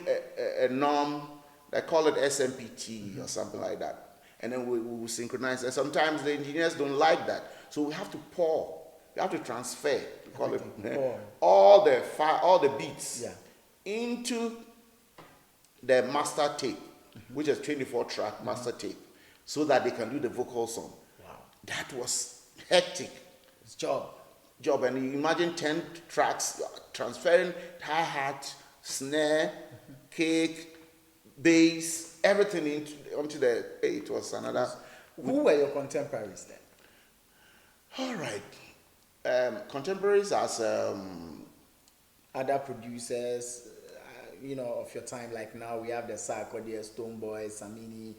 Speaker 3: a norm. They call it SMPT or something like that. And then we will synchronize. And sometimes the engineers don't like that. So we have to pour. We have to transfer. We call it all the beats into the master tape, which is 24-track master tape, so that they can do the vocal song.
Speaker 1: Wow.
Speaker 3: That was hectic.
Speaker 1: It's job.
Speaker 3: And you imagine 10 tracks transferring hi-hat, snare, kick, bass, everything onto the. It was another.
Speaker 1: Who were your contemporaries then?
Speaker 3: All right. Contemporaries as
Speaker 1: other producers. of your time, like now we have the Sarkodie, Stonebwoy, Samini,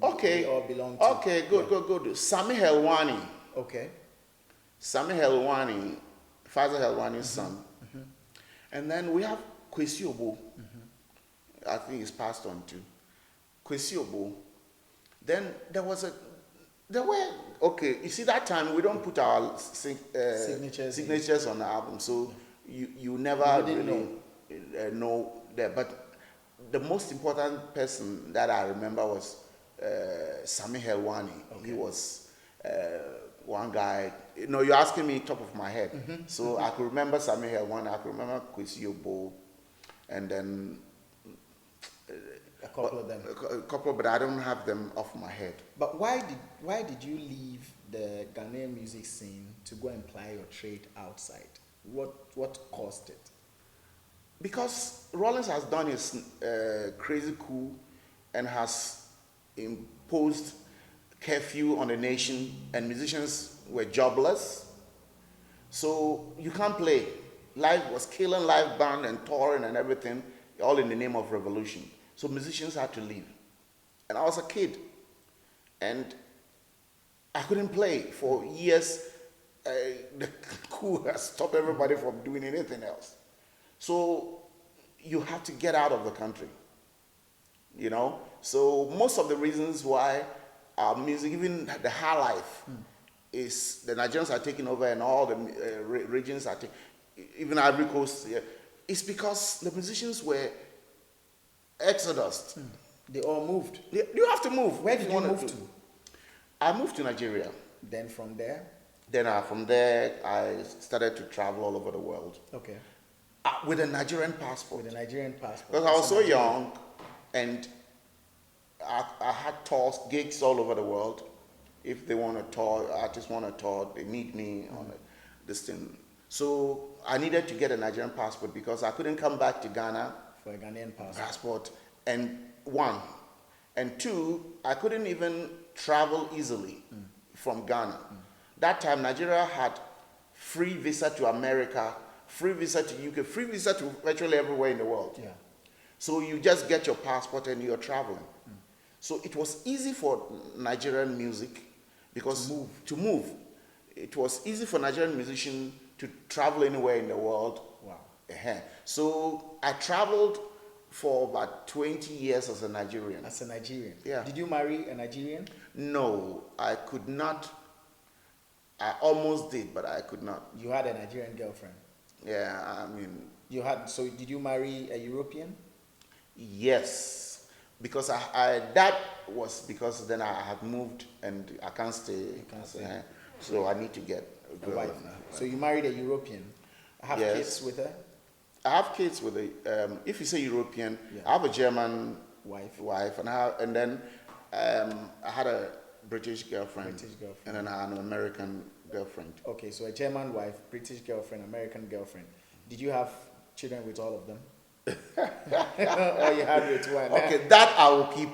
Speaker 3: Okay.
Speaker 1: they all belong to.
Speaker 3: Okay, good. Sami Helwani.
Speaker 1: Okay.
Speaker 3: Sami Helwani, Father Helwani's son. And then we have Kwesi Obo. I think he's passed on too. Kwesi Obo. Then there were, okay, you see that time we don't put our signatures on the album, so you never really know that. But the most important person that I remember was Sami Helwani. Okay. He was one guy. You're asking me top of my head. So I could remember Sami Helwani, I could remember Kwesi Obo, and then
Speaker 1: a couple of them.
Speaker 3: A couple, but I don't have them off my head.
Speaker 1: But why did you leave the Ghanaian music scene to go and ply your trade outside? What caused it?
Speaker 3: Because Rollins has done his crazy coup and has imposed curfew on the nation, and musicians were jobless. So you can't play. Live was killing, live band and touring and everything, all in the name of revolution. So musicians had to leave. And I was a kid. And I couldn't play for years. The coup has stopped everybody from doing anything else. So you have to get out of the country. So most of the reasons why our music, even the high life, is the Nigerians are taking over, and all the regions are taking, even Ivory Coast, it's because the musicians were exodus.
Speaker 1: They all moved.
Speaker 3: You have to move.
Speaker 1: Where did you move to?
Speaker 3: I moved to Nigeria.
Speaker 1: Then from there?
Speaker 3: From there, I started to travel all over the world.
Speaker 1: Okay.
Speaker 3: With a Nigerian passport.
Speaker 1: With a Nigerian passport.
Speaker 3: Because I was so young, and I had tours, gigs all over the world. If they want to tour, artists want to tour, they meet me on this thing. So I needed to get a Nigerian passport because I couldn't come back to Ghana
Speaker 1: for a Ghanaian passport.
Speaker 3: And one. And two, I couldn't even travel easily from Ghana. That time, Nigeria had free visa to America, free visa to UK, free visa to virtually everywhere in the world.
Speaker 1: Yeah.
Speaker 3: So you just get your passport and you're traveling. So it was easy for Nigerian music because to move. It was easy for Nigerian musicians to travel anywhere in the world.
Speaker 1: Wow.
Speaker 3: So I traveled for about 20 years as a Nigerian.
Speaker 1: As a Nigerian?
Speaker 3: Yeah.
Speaker 1: Did you marry a Nigerian?
Speaker 3: No, I could not. I almost did, but I could not.
Speaker 1: You had a Nigerian girlfriend?
Speaker 3: Yeah, I mean...
Speaker 1: So did you marry a European?
Speaker 3: Yes, because that was because then I had moved and I can't stay.
Speaker 1: You can't stay.
Speaker 3: So I need to get a girl.
Speaker 1: Wife. So you married a European. Have kids with her?
Speaker 3: I have kids with if you say European, I have a German wife, and then I had a British girlfriend. And then I had an American girlfriend.
Speaker 1: Okay, so a German wife, British girlfriend, American girlfriend. Did you have children with all of them? Or you had with one?
Speaker 3: Okay, that I will keep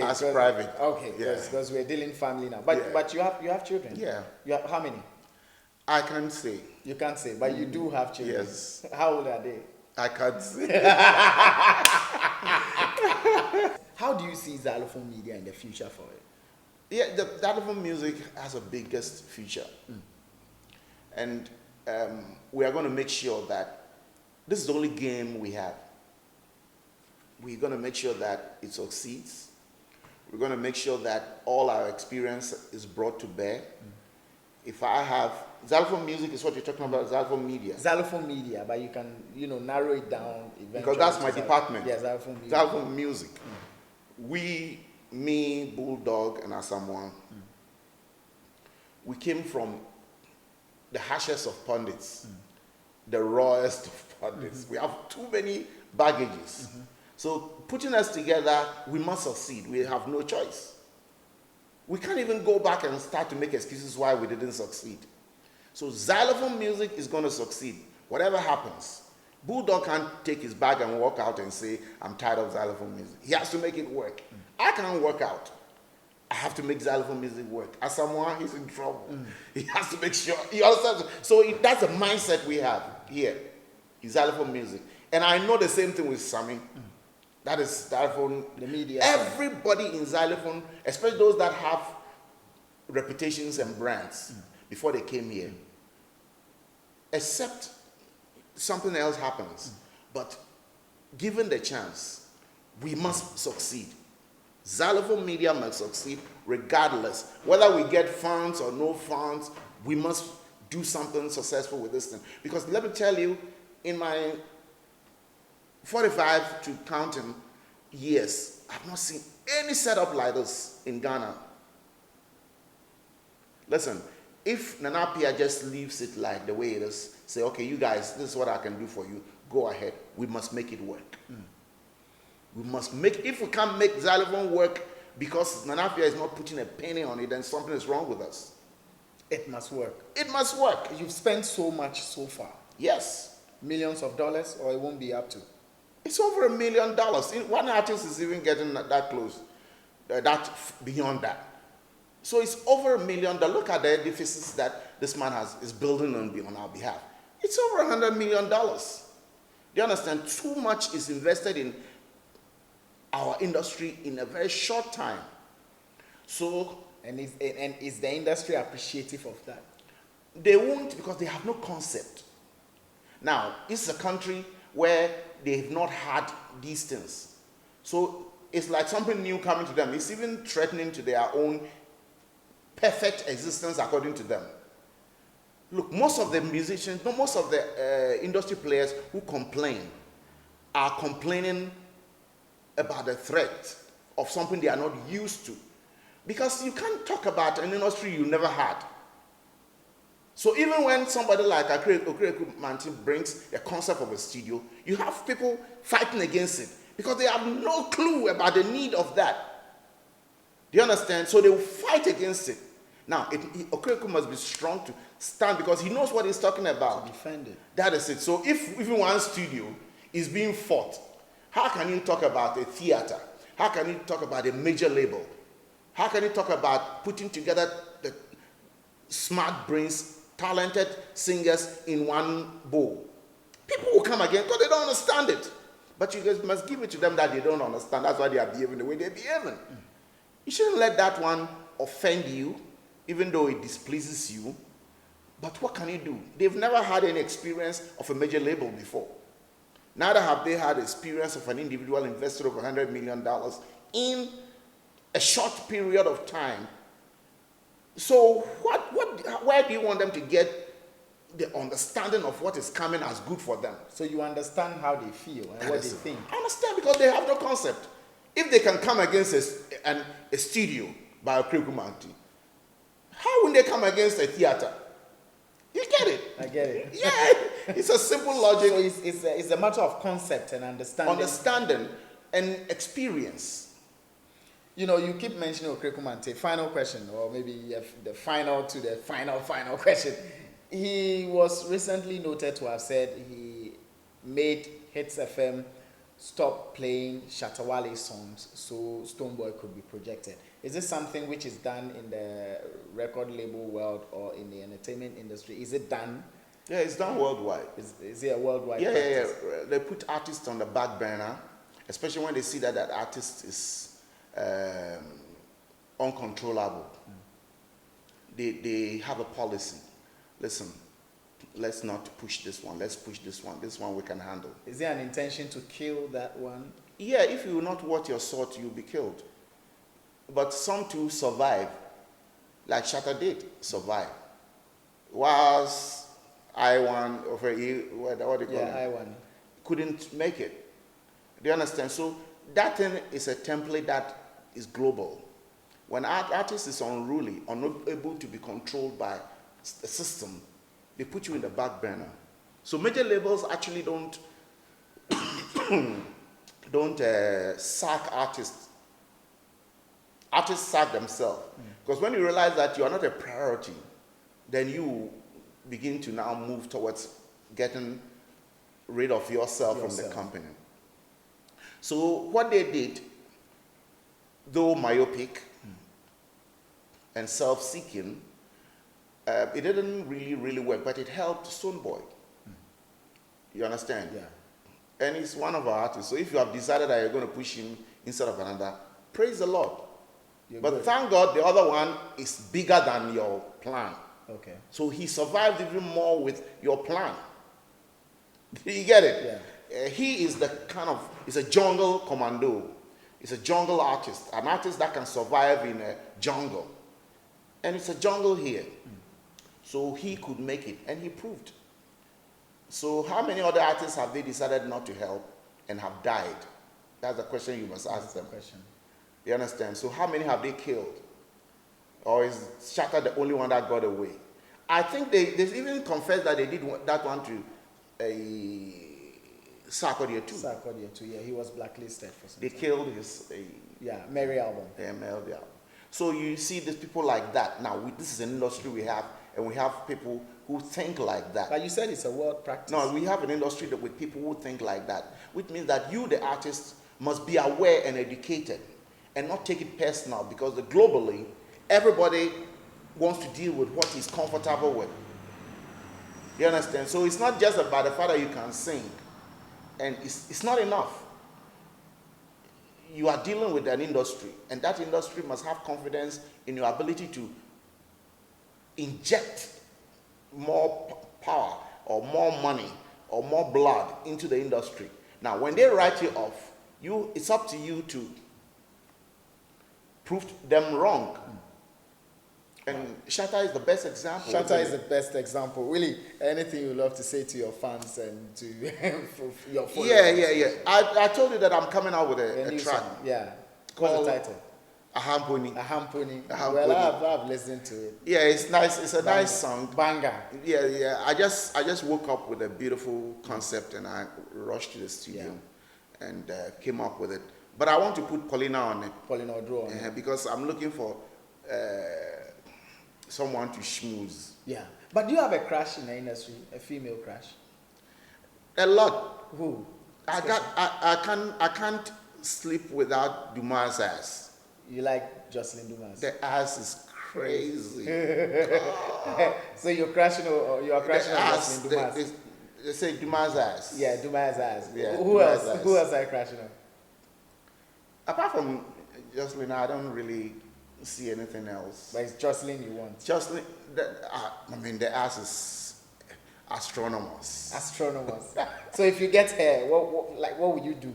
Speaker 3: as private.
Speaker 1: Okay, because we're dealing family now. But you have children?
Speaker 3: Yeah.
Speaker 1: You have how many?
Speaker 3: I can't say.
Speaker 1: You can't say, but you do have children.
Speaker 3: Yes.
Speaker 1: How old are they?
Speaker 3: I can't say.
Speaker 1: How do you see Xylophone Media in the future for it?
Speaker 3: Yeah, the Xylophone music has a biggest future. And we are going to make sure that this is the only game we have. We're going to make sure that it succeeds. We're going to make sure that all our experience is brought to bear. If I have Xylophone music is what you're talking about, Xylophone Media.
Speaker 1: Xylophone Media, but you can, narrow it down eventually.
Speaker 3: Because that's my department.
Speaker 1: Yeah, Xylophone Media.
Speaker 3: Xylophone music. Me, Bulldog, and Asamoah, we came from the harshest of pundits, the rawest of pundits. We have too many baggages. So putting us together, we must succeed. We have no choice. We can't even go back and start to make excuses why we didn't succeed. So Xylophone music is going to succeed, whatever happens. Bulldog can't take his bag and walk out and say, I'm tired of Xylophone music. He has to make it work. I can't work out. I have to make Xylophone music work. Asamoah, he's in trouble. He has to make sure. He understands. So that's the mindset we have here in Xylophone music. And I know the same thing with Sammy. That is Xylophone.
Speaker 1: The media.
Speaker 3: Everybody in Xylophone, especially those that have reputations and brands before they came here, except something else happens. But given the chance, we must succeed. Xylophone Media must succeed regardless. Whether we get funds or no funds, we must do something successful with this thing. Because let me tell you, in my 45 to counting years, I've not seen any setup like this in Ghana. Listen, if Nana Pia just leaves it like the way it is, say, okay, you guys, this is what I can do for you, go ahead. We must make it work. We must make, if we can't make Xylophone work because Nana Pia is not putting a penny on it, then something is wrong with us.
Speaker 1: It must work.
Speaker 3: It must work.
Speaker 1: You've spent so much so far.
Speaker 3: Yes.
Speaker 1: Millions of dollars, or it won't be up to?
Speaker 3: It's over $1 million. One artist is even getting that close, beyond that. So it's over $1 million. Look at the edifices that this man is building on our behalf. It's over $100 million. Do you understand? Too much is invested in our industry in a very short time. So,
Speaker 1: and is the industry appreciative of that?
Speaker 3: They won't, because they have no concept. Now, this is a country where they've not had these things. So it's like something new coming to them. It's even threatening to their own perfect existence according to them. Look, most of the musicians, most of the industry players who complain are complaining about the threat of something they are not used to. Because you can't talk about an industry you never had. So even when somebody like Okreku Mantin brings the concept of a studio, you have people fighting against it because they have no clue about the need of that. Do you understand? So they will fight against it. Now, Okreku must be strong to stand because he knows what he's talking about.
Speaker 1: To defend it.
Speaker 3: That is it. So if even one studio is being fought, how can you talk about a theater? How can you talk about a major label? How can you talk about putting together the smart brains, talented singers in one bowl? People will come again because they don't understand it. But you guys must give it to them that they don't understand. That's why they are behaving the way they're behaving. You shouldn't let that one offend you, even though it displeases you. But what can you do? They've never had any experience of a major label before. Neither have they had experience of an individual investor of $100 million in a short period of time. So where do you want them to get the understanding of what is coming as good for them?
Speaker 1: So you understand how they feel and what they think.
Speaker 3: I understand, because they have no concept. If they can come against a studio by a Manti, how will they come against a theater? You get it?
Speaker 1: I get it.
Speaker 3: Yeah, it's a simple logic.
Speaker 1: So it's a matter of concept and understanding.
Speaker 3: Understanding and experience.
Speaker 1: You know, you keep mentioning Okreku Mante. Final question, or maybe the final question. He was recently noted to have said he made Hits FM stop playing Shatawale songs so Stonebwoy could be projected. Is this something which is done in the record label world or in the entertainment industry? Is it done?
Speaker 3: Yeah, it's done worldwide.
Speaker 1: Is it a worldwide
Speaker 3: practice? Yeah. They put artists on the back burner, especially when they see that artist is uncontrollable. They have a policy. Listen, let's not push this one. Let's push this one. This one we can handle.
Speaker 1: Is there an intention to kill that one?
Speaker 3: Yeah, if you will not watch your sword, you'll be killed. But some too survive, like Shatta did survive. Whilst I1 over here, what do you call it?
Speaker 1: I1
Speaker 3: couldn't make it. Do you understand? So that thing is a template that is global. When artist is unruly, unable to be controlled by the system, they put you in the back burner. So major labels actually don't sack artists. Artists sack themselves. Because when you realize that you are not a priority, then you begin to now move towards getting rid of yourself from the company. So what they did, though myopic and self-seeking, it didn't really work, but it helped Stonebwoy. You understand?
Speaker 1: Yeah.
Speaker 3: And he's one of our artists. So if you have decided that you're going to push him instead of another, praise the Lord. But
Speaker 1: good.
Speaker 3: thank God the other one is bigger than your plan.
Speaker 1: Okay.
Speaker 3: So he survived even more with your plan. Do you get it?
Speaker 1: Yeah.
Speaker 3: He is he's a jungle commando. He's a jungle artist, an artist that can survive in a jungle. And it's a jungle here. So he could make it, and he proved. So how many other artists have they decided not to help and have died? That's the question you must ask them. You understand? So how many have they killed? Or is Shatta the only one that got away? I think they even confessed that they did that one to Sarkodie too.
Speaker 1: Sarkodie too, yeah. He was blacklisted for something.
Speaker 3: They killed his...
Speaker 1: Mary album.
Speaker 3: The MLB album. So you see there's people like that. Now, this is an industry we have, and we have people who think like that.
Speaker 1: But you said it's a world practice.
Speaker 3: No, we have an industry with people who think like that, which means that you, the artist, must be aware and educated and not take it personal, because globally, everybody wants to deal with what he's comfortable with. You understand? So it's not just about the fact that you can sing, and it's not enough. You are dealing with an industry, and that industry must have confidence in your ability to inject more power or more money or more blood into the industry. Now, when they write you off, it's up to you to prove them wrong. And Shatta is the best example.
Speaker 1: Shatta is the best example. Willie, anything you love to say to your fans and to your followers?
Speaker 3: Yeah. I told you that I'm coming out with a track.
Speaker 1: Song. Yeah. What's the title?
Speaker 3: Ahamponi.
Speaker 1: Well, I've listened to it.
Speaker 3: Yeah, it's nice. It's a nice song.
Speaker 1: Banger.
Speaker 3: Yeah. I just woke up with a beautiful concept, and I rushed to the studio and came up with it. But I want to put Paulina on it.
Speaker 1: Paulina Odro on it.
Speaker 3: Because I'm looking for someone to schmooze.
Speaker 1: Yeah. But do you have a crush in the industry? A female crush?
Speaker 3: A lot.
Speaker 1: Who?
Speaker 3: I can't sleep without Dumas' ass.
Speaker 1: You like Jocelyn Dumas?
Speaker 3: The ass is crazy.
Speaker 1: So you're crashing on Jocelyn Dumas?
Speaker 3: They say Dumas' ass.
Speaker 1: Yeah, Dumas' ass.
Speaker 3: Yeah,
Speaker 1: Who else are you crashing on?
Speaker 3: Apart from Jocelyn, I don't really see anything else.
Speaker 1: But it's Jocelyn you want?
Speaker 3: Jocelyn, the ass is astronomers.
Speaker 1: So if you get her, what would you do?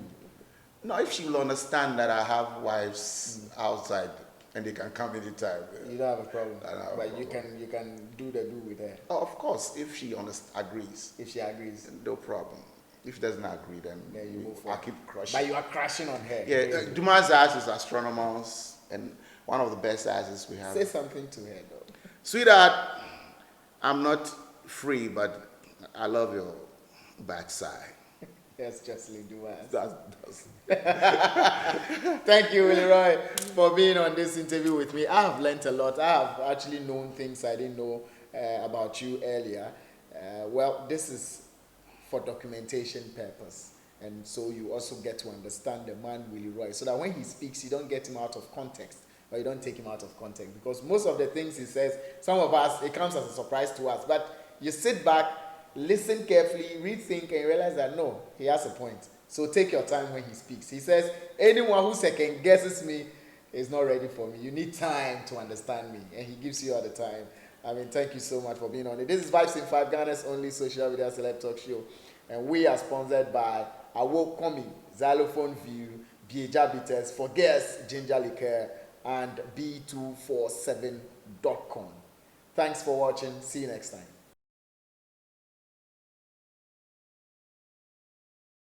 Speaker 3: No, if she will understand that I have wives outside and they can come anytime.
Speaker 1: You don't have a problem.
Speaker 3: But
Speaker 1: you can do with her.
Speaker 3: Oh, of course, if she agrees.
Speaker 1: If she agrees.
Speaker 3: No problem. If she doesn't agree, then
Speaker 1: you move forward.
Speaker 3: I keep crushing.
Speaker 1: But you are crashing on her.
Speaker 3: Yeah, Dumas' ass is astronomers, and one of the best asses we have.
Speaker 1: Say something to her, though.
Speaker 3: Sweetheart, I'm not free, but I love your backside.
Speaker 1: Yes, Jocelyn Dumas.
Speaker 3: That's
Speaker 1: Thank you, Willi ROI, for being on this interview with me. I have learnt a lot. I have actually known things I didn't know about you earlier. Well, this is for documentation purpose. And so you also get to understand the man, Willi ROI, so that when he speaks, you don't get him out of context, or you don't take him out of context. Because most of the things he says, some of us, it comes as a surprise to us. But you sit back, listen carefully, rethink, and realize that no, he has a point. So take your time when he speaks. He says, anyone who second guesses me is not ready for me. You need time to understand me. And he gives you all the time. I mean, thank you so much for being on it. This is Vibes in 5, Ghana's only social media celeb talk show. And we are sponsored by Awokomi, Xylophone View, Bieja Bitters, for guests, Ginger Liquor, and B247.com. Thanks for watching. See you next time.